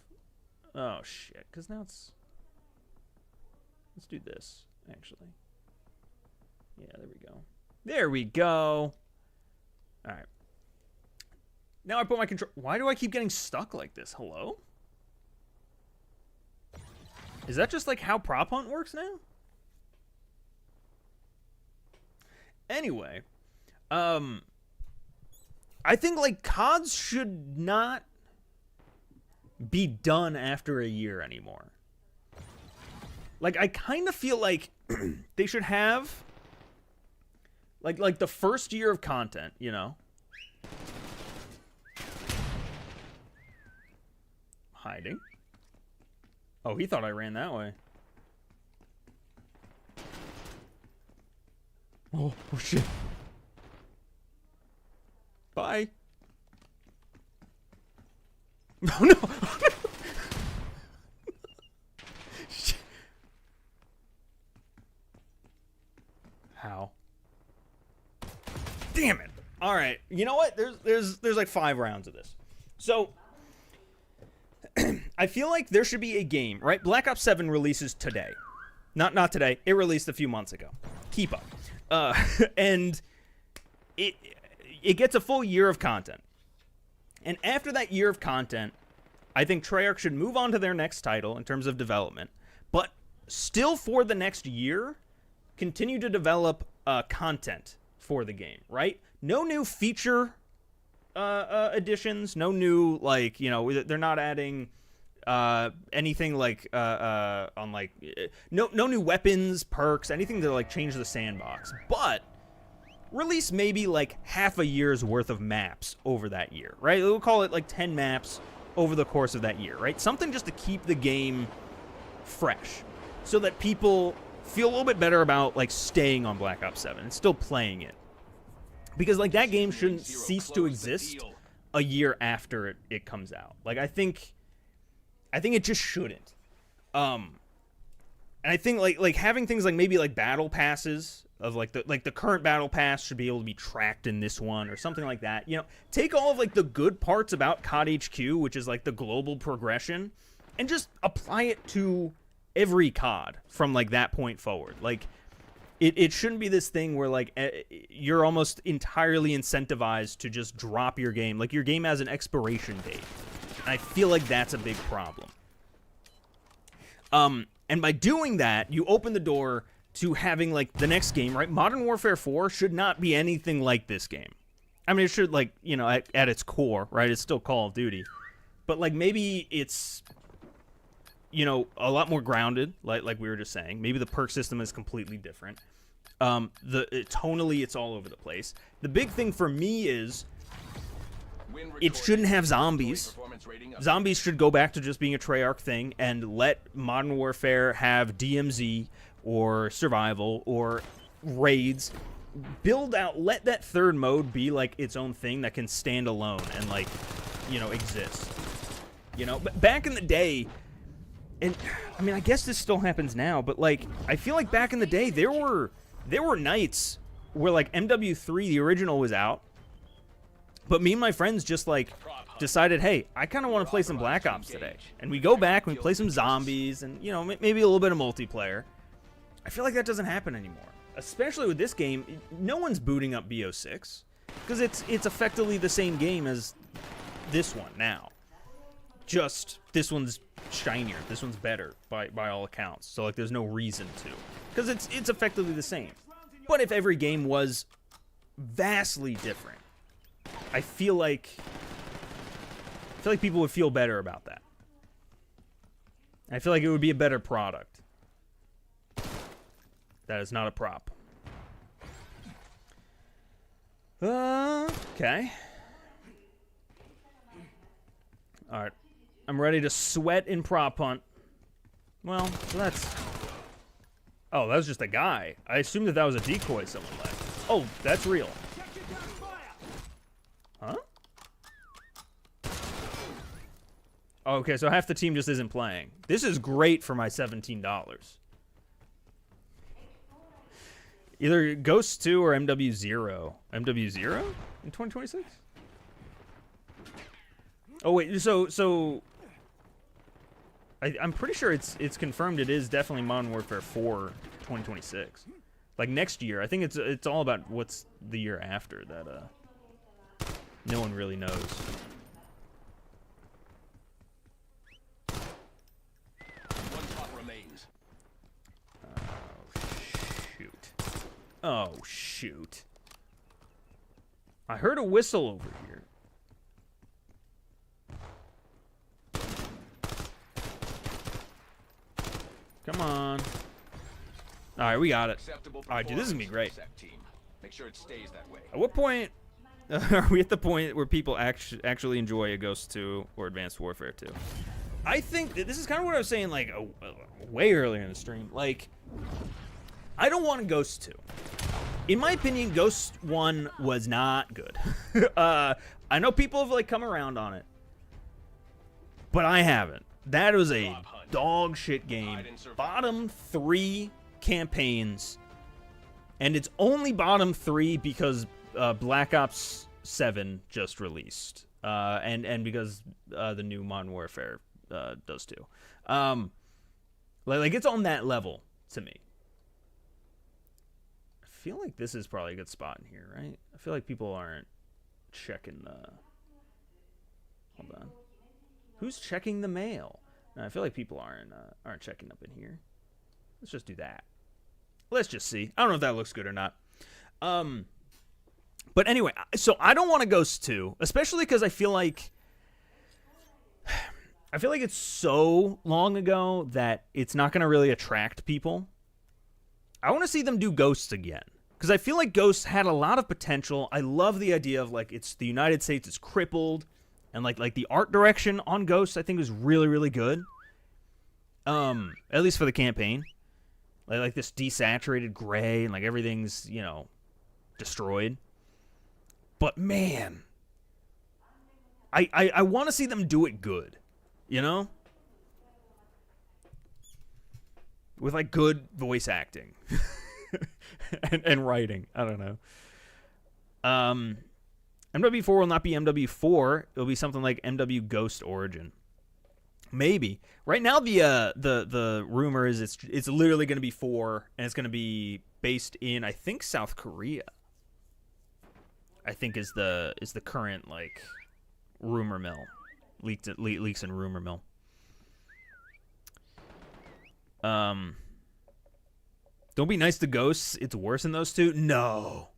A: Oh, shit. Because now it's... Let's do this, actually. Yeah, there we go. There we go. All right. Now I put my control... Why do I keep getting stuck like this? Hello? Is that just like how Prop Hunt works now? Anyway. I think like CODs should not be done after a year anymore. Like I kind of feel like they should have... Like the first year of content, you know? Hiding. Oh, he thought I ran that way. Oh shit. Bye. Oh no. Shit. How? Damn it. All right. You know what? There's like 5 rounds of this. So I feel like there should be a game, right? Black Ops 7 releases today. Not today. It released a few months ago. Keep up. And it gets a full year of content. And after that year of content, I think Treyarch should move on to their next title in terms of development, but still for the next year, continue to develop content for the game, right? No new feature additions, no new, like, you know, they're not adding anything like on like no new weapons, perks, anything to like change the sandbox, but release maybe like half a year's worth of maps over that year, right? We'll call it like 10 maps over the course of that year, right? Something just to keep the game fresh so that people feel a little bit better about like staying on Black Ops 7 and still playing it. Because like that game shouldn't cease to exist a year after it comes out. Like I think it just shouldn't. And I think like having things like maybe like battle passes of like the current battle pass should be able to be tracked in this one or something like that. You know, take all of like the good parts about COD HQ, which is like the global progression, and just apply it to every COD from like that point forward. Like it shouldn't be this thing where like you're almost entirely incentivized to just drop your game. Like your game has an expiration date. And I feel like that's a big problem. And by doing that, you open the door to having like the next game, right? Modern Warfare 4 should not be anything like this game. I mean, it should, like, you know, at its core, right? It's still Call of Duty. But like maybe it's, you know, a lot more grounded, like we were just saying. Maybe the perk system is completely different. Tonally, it's all over the place. The big thing for me is it shouldn't have zombies. Zombies should go back to just being a Treyarch thing and let Modern Warfare have DMZ or survival or raids. Build out, let that third mode be like its own thing that can stand alone and like, you know, exist. You know, but back in the day, and I mean, I guess this still happens now, but like, I feel like back in the day, there were nights where like MW3, the original, was out, but me and my friends just like decided, hey, I kind of want to play some Black Ops today, and we go back and we play some zombies and, you know, maybe a little bit of multiplayer. I feel like that doesn't happen anymore, especially with this game. No one's booting up BO6 because it's effectively the same game as this one now. Just this one's shinier, this one's better by all accounts. So like, there's no reason to, because it's effectively the same. But if every game was vastly different, I feel like people would feel better about that. I feel like it would be a better product. That is not a prop. Okay. All right. I'm ready to sweat in prop hunt. Well, so that's... Oh, that was just a guy. I assumed that was a decoy someone left. Oh, that's real. Huh? Okay, so half the team just isn't playing. This is great for my $17. Either Ghost 2 or MW0. MW0 in 2026? Oh wait, so I'm pretty sure it's confirmed it is definitely Modern Warfare 4 2026. Like next year. I think it's all about what's the year after that no one really knows.
D: One spot remains.
A: Oh shoot. I heard a whistle over here. Come on. All right, we got it.
D: Acceptable
A: All right, dude, this is gonna be great.
D: team. Make sure it stays that way.
A: At what point are we at the point where people actually enjoy a Ghost 2 or Advanced Warfare 2? I think that this is kind of what I was saying like way earlier in the stream. Like, I don't want a Ghost 2. In my opinion, Ghost 1 was not good. I know people have like come around on it, but I haven't. That was a dog shit game. Bottom 3 campaigns, and it's only bottom 3 because Black Ops 7 just released, and because the new Modern Warfare does too. Like it's on that level to me. I feel like this is probably a good spot in here, right? I feel like people aren't checking the... Hold on. Who's checking the mail? No, I feel like people aren't checking up in here. Let's just do that. Let's just see. I don't know if that looks good or not. But anyway, so I don't want to Ghost 2, especially because I feel like it's so long ago that it's not going to really attract people. I want to see them do Ghosts again, because I feel like Ghosts had a lot of potential. I love the idea of like it's the United States is crippled, and like the art direction on Ghosts I think was really, really good. At least for the campaign. Like this desaturated gray and like everything's, you know, destroyed. But man, I want to see them do it good, you know? With like good voice acting and writing. I don't know. MW4 will not be MW4. It'll be something like MW Ghost Origin. Maybe. Right now the rumor is it's literally going to be 4, and it's going to be based in, I think, South Korea. I think is the current like rumor mill. Leaks in rumor mill. Don't be nice to Ghosts. It's worse than those two. No.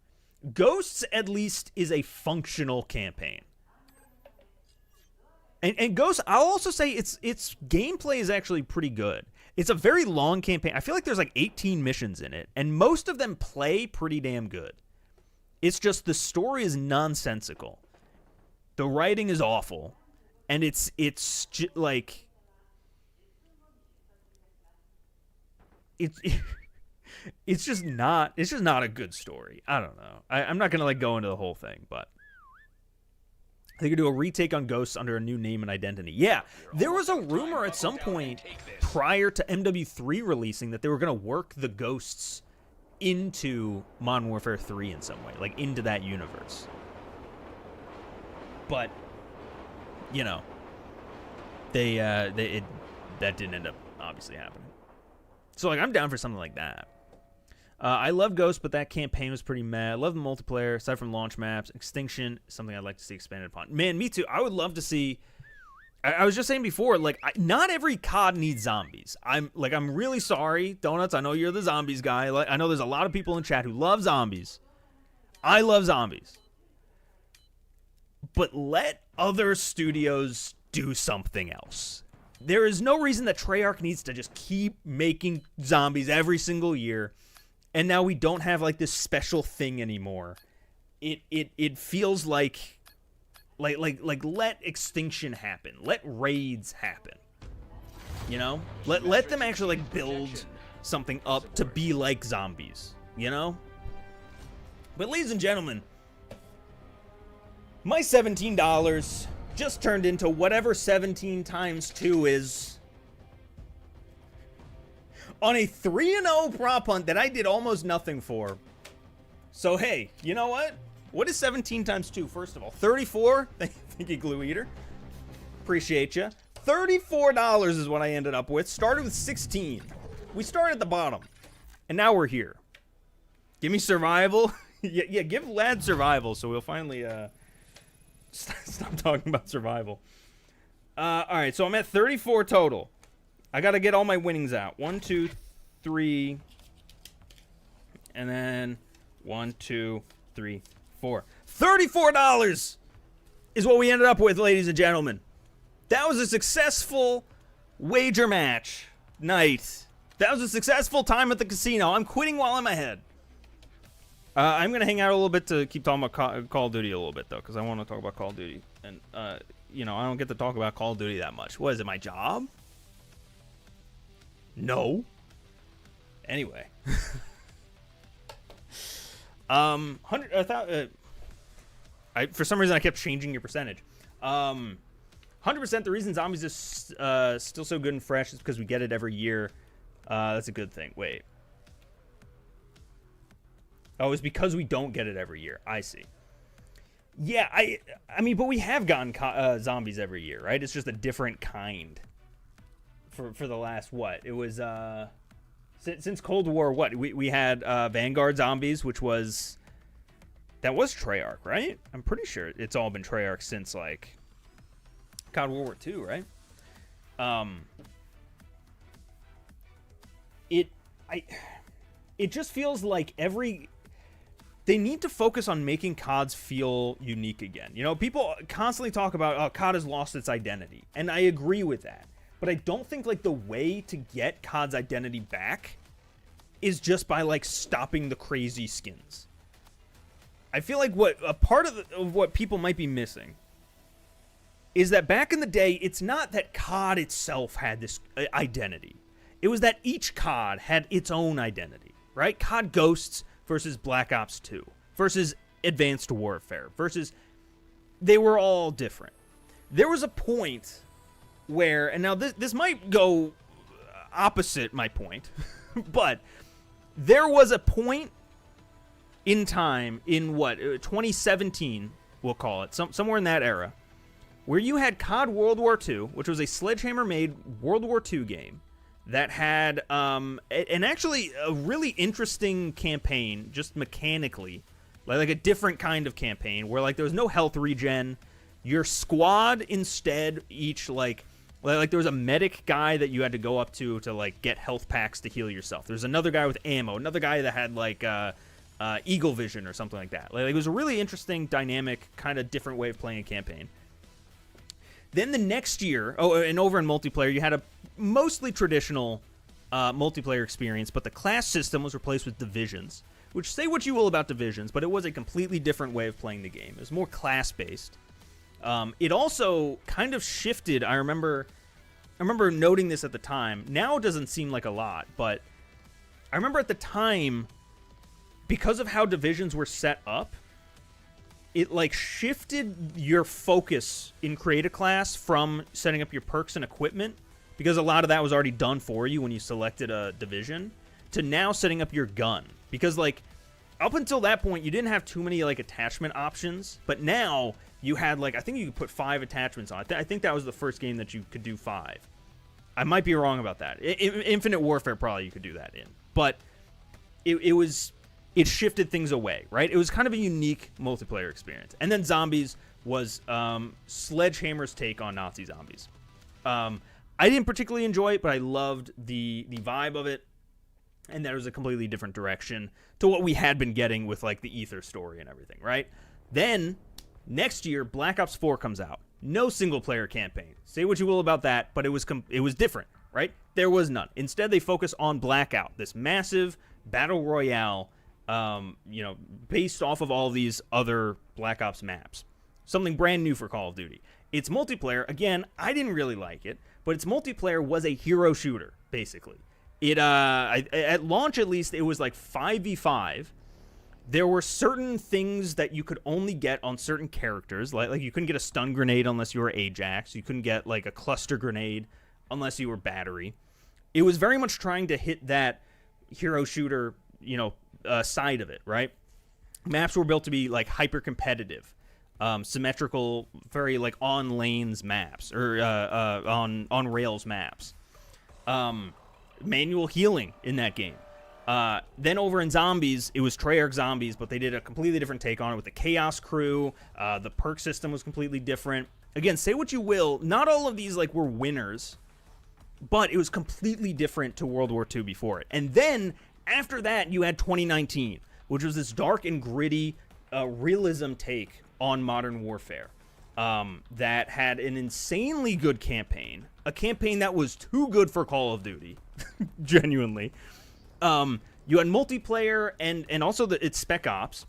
A: Ghosts at least is a functional campaign. And Ghosts, I'll also say its gameplay is actually pretty good. It's a very long campaign. I feel like there's like 18 missions in it, and most of them play pretty damn good. It's just the story is nonsensical. The writing is awful, and it's like it's just not a good story. I don't know. I'm not gonna like go into the whole thing, but they could do a retake on Ghosts under a new name and identity. Yeah, there was a rumor at some point prior to MW3 releasing that they were gonna work the Ghosts into Modern Warfare 3 in some way, like into that universe. But you know, that didn't end up obviously happening. So like I'm down for something like that. I love Ghost, but that campaign was pretty meh. I love the multiplayer, aside from launch maps. Extinction is something I'd like to see expanded upon. Man, me too. I would love to see... I was just saying before, like, not every COD needs zombies. I'm really sorry, Donuts. I know you're the zombies guy. I know there's a lot of people in chat who love zombies. I love zombies. But let other studios do something else. There is no reason that Treyarch needs to just keep making zombies every single year. And now we don't have like this special thing anymore it feels like let extinction happen. Let raids happen. You know? Let them actually like build something up to be like zombies, you know? But ladies and gentlemen, my $17 just turned into whatever 17 times 2 is on a 3-0 prop hunt that I did almost nothing for. So hey, you know what? What is 17 times 2? First of all, 34. Thank you, Glue Eater. Appreciate you. $34 is what I ended up with. Started with 16. We started at the bottom, and now we're here. Give me survival. yeah, give Lad survival, so we'll finally stop talking about survival. All right, so I'm at 34 total. I got to get all my winnings out. 1, 2, 3, and then 1, 2, 3, 4. $34 is what we ended up with, ladies and gentlemen. That was a successful wager match night. That was a successful time at the casino. I'm quitting while I'm ahead. I'm going to hang out a little bit to keep talking about Call of Duty a little bit, though, because I want to talk about Call of Duty. And, you know, I don't get to talk about Call of Duty that much. What is it, my job? No. Anyway. 100, for some reason, I kept changing your percentage. 100%, the reason Zombies is still so good and fresh is because we get it every year. That's a good thing. Wait. Oh, it's because we don't get it every year. I see. Yeah, I mean, but we have gotten Zombies every year, right? It's just a different kind. For the last, what? It was, since Cold War, what? We had Vanguard Zombies, which was... That was Treyarch, right? I'm pretty sure it's all been Treyarch since, like... COD World War II, right? It just feels like they need to focus on making CODs feel unique again. You know, people constantly talk about, oh, COD has lost its identity. And I agree with that. But I don't think, like, the way to get COD's identity back is just by, like, stopping the crazy skins. I feel like a part of what people might be missing is that back in the day, it's not that COD itself had this identity. It was that each COD had its own identity, right? COD Ghosts versus Black Ops 2 versus Advanced Warfare versus... They were all different. There was a point where... And now this might go opposite my point, but there was a point in time in, 2017, we'll call it, somewhere in that era, where you had COD World War II, which was a Sledgehammer-made World War II game that had an actually a really interesting campaign, just mechanically, like a different kind of campaign, where like there was no health regen. Your squad instead each like there was a medic guy that you had to go up to like get health packs to heal yourself. There's another guy with ammo, another guy that had like eagle vision or something like that. Like it was a really interesting, dynamic, kind of different way of playing a campaign. Then the next year, and over in multiplayer, you had a mostly traditional multiplayer experience, but the class system was replaced with divisions, which, say what you will about divisions, but it was a completely different way of playing the game. It was more class-based. It also kind of shifted. I remember noting this at the time. Now it doesn't seem like a lot, but I remember at the time, because of how divisions were set up, it like shifted your focus in Create a Class from setting up your perks and equipment, because a lot of that was already done for you when you selected a division, to now setting up your gun. Because like up until that point, you didn't have too many like attachment options, but now you had like, I think you could put 5 attachments on it. I think that was the first game that you could do 5. I might be wrong about that. Infinite Warfare probably you could do that in, but it shifted things away, right? It was kind of a unique multiplayer experience. And then Zombies was Sledgehammer's take on Nazi zombies. I didn't particularly enjoy it, but I loved the vibe of it, and that was a completely different direction to what we had been getting with like the Ether story and everything, right? Then next year, Black Ops 4 comes out. No single-player campaign. Say what you will about that, but it was different, right? There was none. Instead, they focus on Blackout, this massive battle royale you know, based off of all these other Black Ops maps. Something brand new for Call of Duty. Its multiplayer, again, I didn't really like it, but its multiplayer was a hero shooter, basically. It at launch, at least, it was like 5v5. There were certain things that you could only get on certain characters, like you couldn't get a stun grenade unless you were Ajax. You couldn't get like a cluster grenade unless you were Battery. It was very much trying to hit that hero shooter, you know, side of it, right? Maps were built to be like hyper competitive, symmetrical, very like on lanes maps or on rails maps. Manual healing in that game. Then over in Zombies, it was Treyarch Zombies, but they did a completely different take on it with the Chaos Crew. The perk system was completely different. Again, say what you will, not all of these like were winners, but it was completely different to World War II before it. And then after that, you had 2019, which was this dark and gritty realism take on modern warfare that had an insanely good campaign, a campaign that was too good for Call of Duty, genuinely. You had multiplayer and also its Spec Ops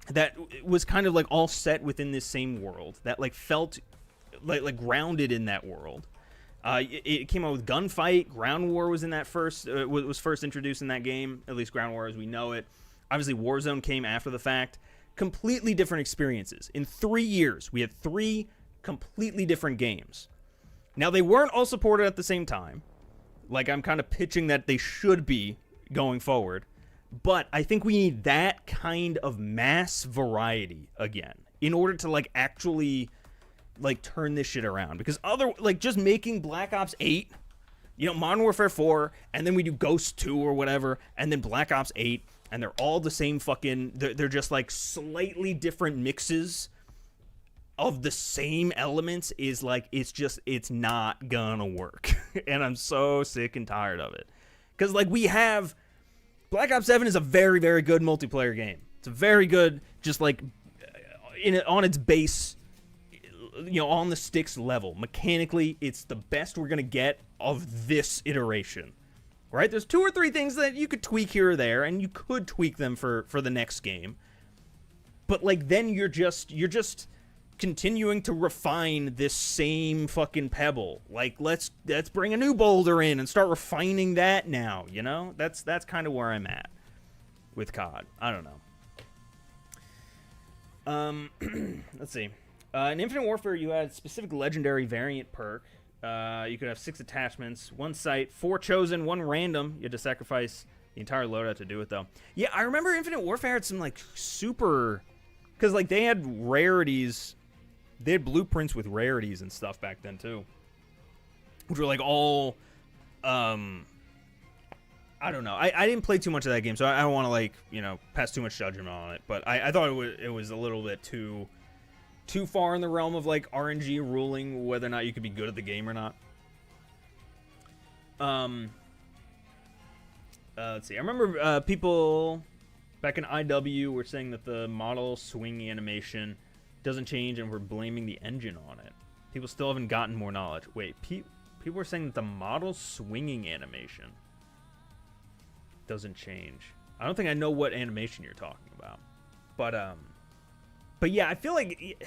A: that was kind of like all set within this same world that like felt like grounded in that world. It came out with Gunfight. Ground War was in that was first introduced in that game, at least Ground War as we know it. Obviously, Warzone came after the fact. Completely different experiences. In 3 years, we had 3 completely different games. Now, they weren't all supported at the same time. Like, I'm kind of pitching that they should be going forward. But I think we need that kind of mass variety again in order to, like, actually, like, turn this shit around. Because just making Black Ops 8, you know, Modern Warfare 4, and then we do Ghost 2 or whatever, and then Black Ops 8, and they're all the same fucking, they're just, like, slightly different mixes of the same elements is like, it's not gonna work. And I'm so sick and tired of it. Because, like, we have, Black Ops 7 is a very, very good multiplayer game. It's a very good, just like, on its base, you know, on the sticks level. Mechanically, it's the best we're gonna get of this iteration. Right? There's 2 or 3 things that you could tweak here or there, and you could tweak them for the next game. But, like, then you're just continuing to refine this same fucking pebble. Like, let's bring a new boulder in and start refining that now, you know? That's kind of where I'm at with COD. I don't know. Let's see. In Infinite Warfare, you had specific legendary variant perk. You could have 6 attachments, 1 sight, 4 chosen, 1 random. You had to sacrifice the entire loadout to do it, though. Yeah, I remember Infinite Warfare had some, like, super... Because, like, they had rarities... They had blueprints with rarities and stuff back then, too. Which were, like, all... I don't know. I didn't play too much of that game, so I don't want to, like, you know, pass too much judgment on it. But I thought it was a little bit too far in the realm of, like, RNG ruling whether or not you could be good at the game or not. Let's see. I remember people back in IW were saying that the model swing animation doesn't change and we're blaming the engine on it. People still haven't gotten more knowledge. Wait, people were saying that the model swinging animation doesn't change. I don't think I know what animation you're talking about. But yeah, I feel like...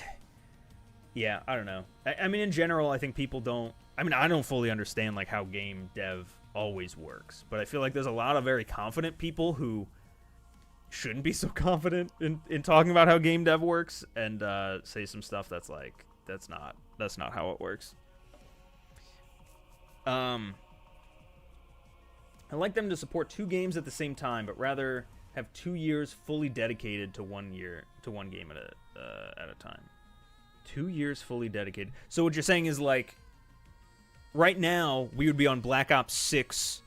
A: Yeah, I don't know. I mean, in general, I think people don't... I mean, I don't fully understand, like, how game dev always works. But I feel like there's a lot of very confident people who shouldn't be so confident in talking about how game dev works and say some stuff that's like, that's not how it works. I like them to support 2 games at the same time, but rather have 2 years fully dedicated to one game at a time. 2 years fully dedicated. So what you're saying is, like, right now we would be on Black Ops 6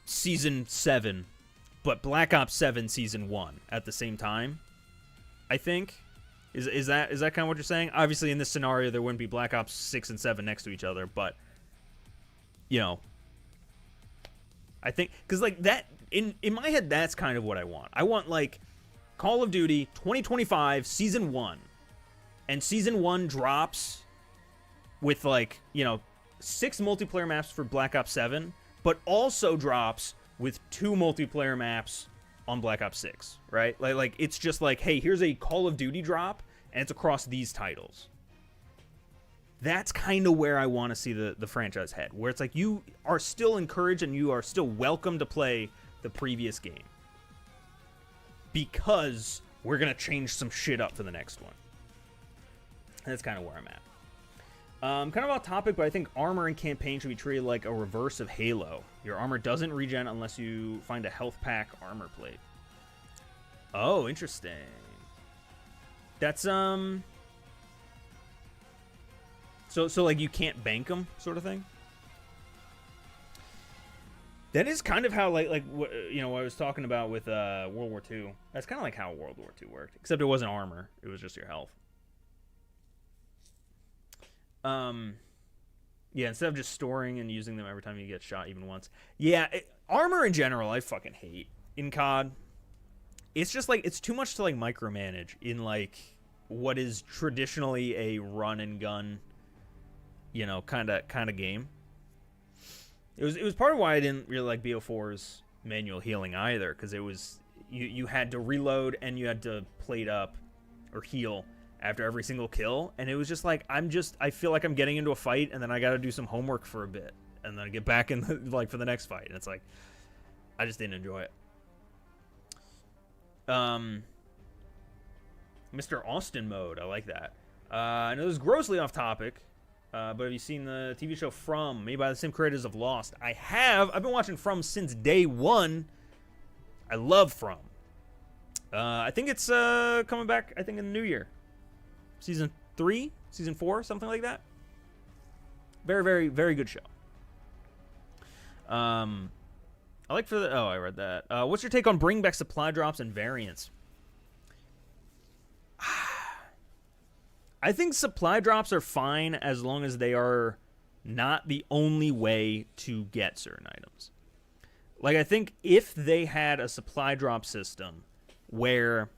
A: Season 7, but Black Ops 7 Season 1 at the same time, I think. Is that kind of what you're saying? Obviously, in this scenario, there wouldn't be Black Ops 6 and 7 next to each other, but, you know, I think, because, like, that, in my head, that's kind of what I want. I want, like, Call of Duty 2025 Season 1, and Season 1 drops with, like, you know, 6 multiplayer maps for Black Ops 7, but also drops with 2 multiplayer maps on Black Ops 6, right? Like it's just like, hey, here's a Call of Duty drop, and it's across these titles. That's kind of where I want to see the franchise head, where it's like you are still encouraged and you are still welcome to play the previous game. Because we're going to change some shit up for the next one. And that's kind of where I'm at. Kind of off topic, but I think armor in campaign should be treated like a reverse of Halo. Your armor doesn't regen unless you find a health pack armor plate. Oh, interesting. That's, So like you can't bank them, sort of thing. That is kind of how like what I was talking about with World War II. That's kind of like how World War II worked, except it wasn't armor; it was just your health. Yeah, instead of just storing and using them every time you get shot, even once. Yeah, armor in general, I fucking hate in COD. It's just like it's too much to like micromanage in like what is traditionally a run and gun. Kind of game. It was part of why I didn't really like BO4's manual healing either, because it was you had to reload and you had to plate up or heal after every single kill, and it was just like I feel like I'm getting into a fight and then I got to do some homework for a bit and then I get back in for the next fight, and it's like I just didn't enjoy it. Mr. Austin mode, I like that. I know this is grossly off topic. But have you seen the TV show From, made by the same creators of Lost? I have. I've been watching From since day one. I love From. I think it's coming back, I think, in the new year. Season 3? Season 4? Something like that. Very, very, very good show. I like for the... Oh, I read that. What's your take on bringing back supply drops and variants? I think supply drops are fine as long as they are not the only way to get certain items. Like, I think if they had a supply drop system where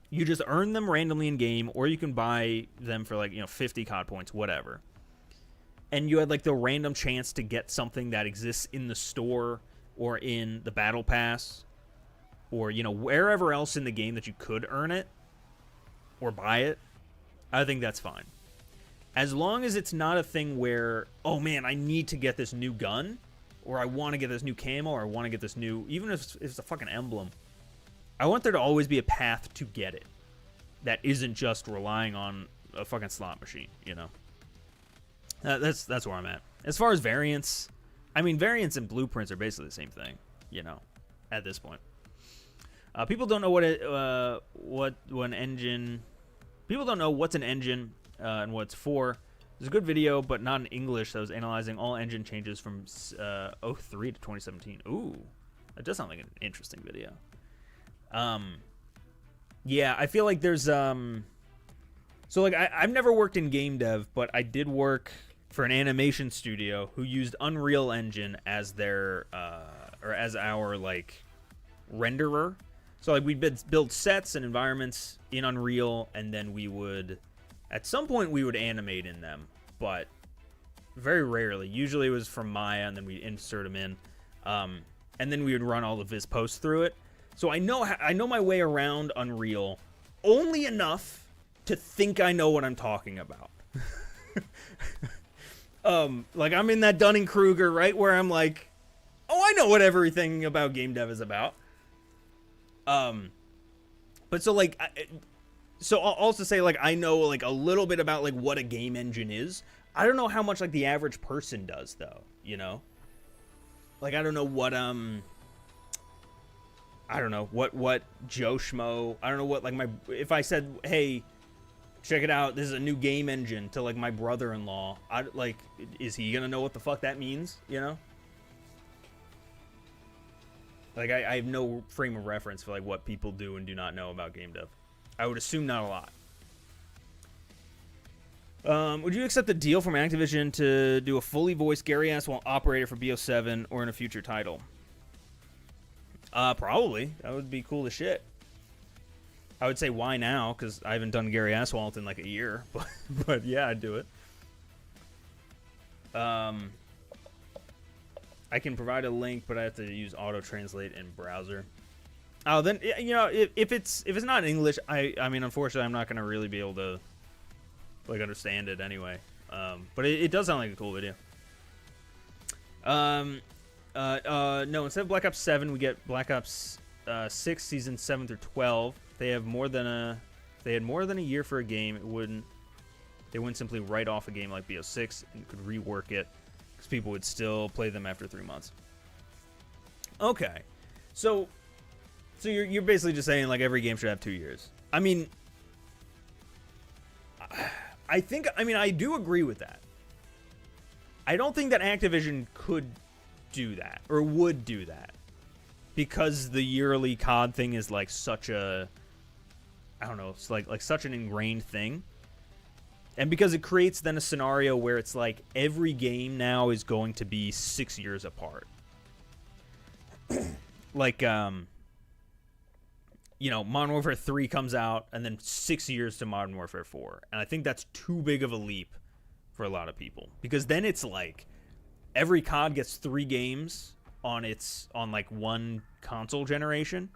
A: you just earn them randomly in game, or you can buy them for like 50 COD points, whatever, and you had like the random chance to get something that exists in the store or in the battle pass or wherever else in the game that you could earn it or buy it, I think that's fine. As long as it's not a thing where, oh man, I need to get this new gun, or I want to get this new camo, or I want to get this new, even if it's a fucking emblem, I want there to always be a path to get it that isn't just relying on a fucking slot machine, That's where I'm at. As far as variants, I mean, variants and blueprints are basically the same thing, at this point. People don't know what an engine... People don't know what's an engine and what it's for. There's a good video, but not in English, that was analyzing all engine changes from 03 to 2017. Ooh, that does sound like an interesting video. Yeah, I feel like there's... So, like, I've never worked in game dev, but I did work for an animation studio who used Unreal Engine as their... or as our, like, renderer. So, like, we'd build sets and environments in Unreal, and then we would... At some point, we would animate in them, but very rarely. Usually, it was from Maya, and then we'd insert them in. And then we would run all the viz posts through it. So, I know my way around Unreal only enough to think I know what I'm talking about. Like, I'm in that Dunning-Kruger, right, where I'm like, oh, I know what everything about game dev is about. But so like, so I'll also say like, I know like a little bit about like what a game engine is. I don't know how much like the average person does though, like, I don't know what, what Joe Schmo, I don't know what, like if I said, hey, check it out, this is a new game engine to like my brother-in-law, is he gonna know what the fuck that means, Like, I have no frame of reference for, like, what people do and do not know about game dev. I would assume not a lot. Would you accept the deal from Activision to do a fully voiced Gary Aswell operator for BO7 or in a future title? Probably. That would be cool as shit. I would say why now, because I haven't done Gary Aswalt in, like, a year. But yeah, I'd do it. I can provide a link, but I have to use auto-translate in browser. Oh, then you know, if it's not in English, I mean, unfortunately, I'm not gonna really be able to like understand it anyway. But it does sound like a cool video. No, instead of Black Ops 7, we get Black Ops 6 season 7 through 12. They have more than a if they had more than a year for a game, they wouldn't simply write off a game like BO6 and could rework it because people would still play them after 3 months. Okay, so you're basically just saying like every game should have 2 years. I mean, I do agree with that. I don't think that Activision could do that or would do that because the yearly COD thing is like such a, I don't know, it's like such an ingrained thing. And because it creates then a scenario where it's like every game now is going to be 6 years apart. Like, you know, Modern Warfare 3 comes out and then 6 years to Modern Warfare 4. And I think that's too big of a leap for a lot of people. Because then it's like every COD gets 3 games on like one console generation.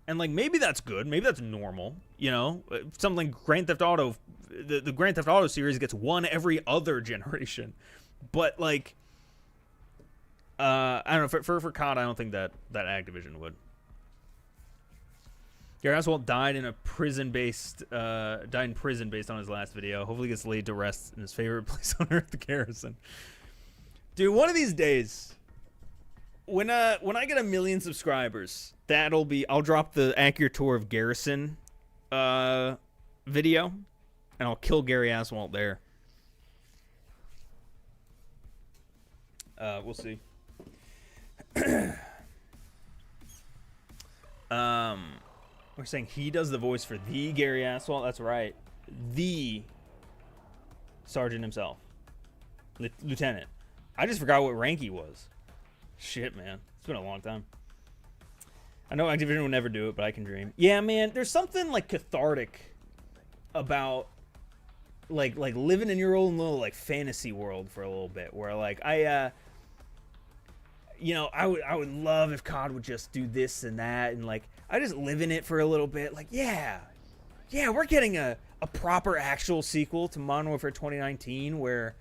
A: And like maybe that's good, maybe that's normal, you know? Something like Grand Theft Auto, the Grand Theft Auto series gets 1 every other generation. But like I don't know, for COD I don't think that Activision would. Gary Oswald died in prison based on his last video. Hopefully he gets laid to rest in his favorite place on earth, the Garrison. Dude, one of these days, when I get 1 million subscribers, I'll drop the accurate tour of Garrison video, and I'll kill Gary Oswald there. We'll see. We're saying he does the voice for the Gary Aswalt. That's right. The sergeant himself. Lieutenant. I just forgot what rank he was. Shit, man. It's been a long time. I know Activision would never do it, but I can dream. Yeah, man. There's something like cathartic about like living in your own little like fantasy world for a little bit where like you know, I would love if COD would just do this and that, and like I just live in it for a little bit. Like, yeah, we're getting a proper actual sequel to Modern Warfare 2019 where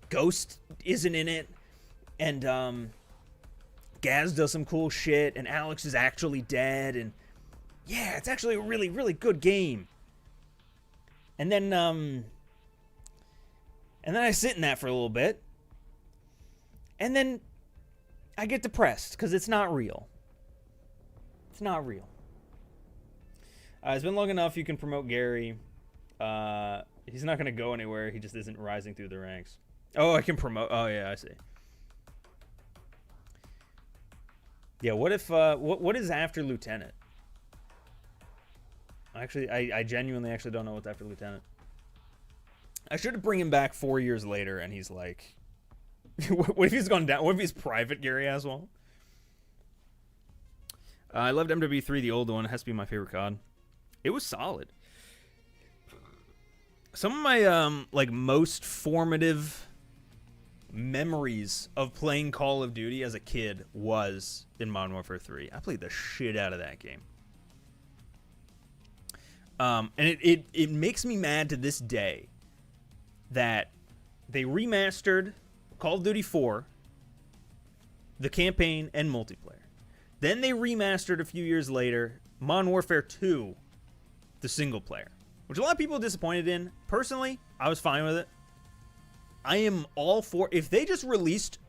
A: Ghost isn't in it, and Gaz does some cool shit, and Alex is actually dead, and yeah, it's actually a really, really good game. And then I sit in that for a little bit, and then I get depressed because it's not real. It's not real. It's been long enough. You can promote Gary. He's not going to go anywhere. He just isn't rising through the ranks. Oh, I can promote. Oh, yeah, I see. Yeah, what if, what is after Lieutenant? Actually, I genuinely actually don't know what's after Lieutenant. I should bring him back 4 years later and he's like, what if he's gone down? What if he's Private Gary Aswell? I loved MW3, the old one. It has to be my favorite COD. It was solid. Some of my like most formative memories of playing Call of Duty as a kid was in Modern Warfare 3. I played the shit out of that game. And it makes me mad to this day that they remastered Call of Duty 4, the campaign, and multiplayer. Then they remastered a few years later Modern Warfare 2, the single player, which a lot of people are disappointed in. Personally, I was fine with it. I am all for if they just released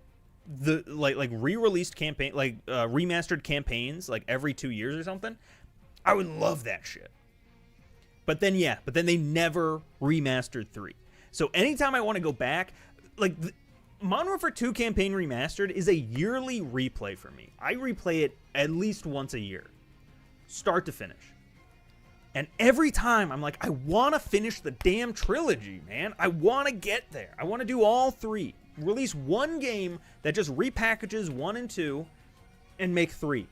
A: the like re-released campaign, like remastered campaigns like every 2 years or something. I would love that shit. But then they never remastered 3. So anytime I want to go back, like Modern Warfare 2 campaign remastered is a yearly replay for me. I replay it at least once a year, start to finish. And every time I'm like, I want to finish the damn trilogy, man. I want to get there. I want to do all 3. Release one game that just repackages 1 and 2 and make 3.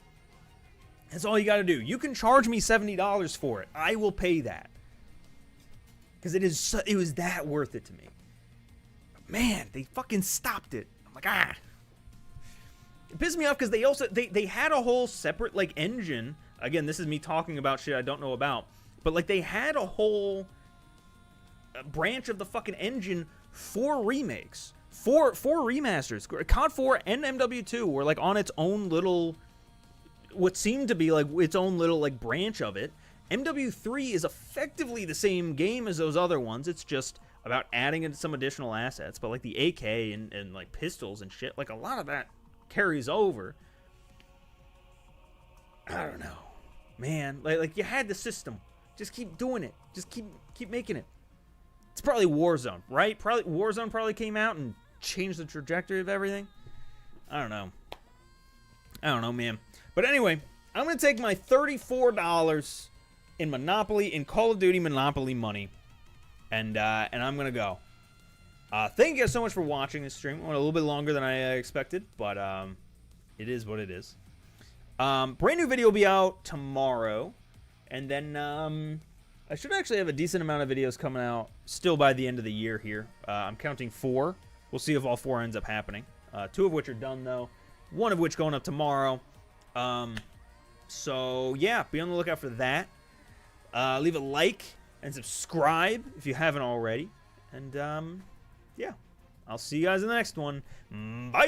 A: That's all you got to do. You can charge me $70 for it. I will pay that. Because it was that worth it to me. Man, they fucking stopped it. I'm like, ah. It pissed me off because they had a whole separate like engine Again, this is me talking about shit I don't know about. But, like, they had a whole branch of the fucking engine for remakes. For remasters. COD 4 and MW2 were, like, on its own little... what seemed to be, like, its own little, like, branch of it. MW3 is effectively the same game as those other ones. It's just about adding in some additional assets. But, like, the AK and like, pistols and shit, like, a lot of that carries over. I don't know. Man, like you had the system. Just keep doing it. Just keep making it. It's probably Warzone, right? Warzone probably came out and changed the trajectory of everything. I don't know, man. But anyway, I'm going to take my $34 in Monopoly, in Call of Duty Monopoly money, and I'm going to go. Thank you guys so much for watching this stream. It went a little bit longer than I expected, but it is what it is. Brand new video will be out tomorrow, and then I should actually have a decent amount of videos coming out still by the end of the year here. I'm counting 4. We'll see if all 4 ends up happening. 2 of which are done, though. 1 of which going up tomorrow. So, yeah, be on the lookout for that. Leave a like and subscribe if you haven't already. And, yeah, I'll see you guys in the next one. Bye!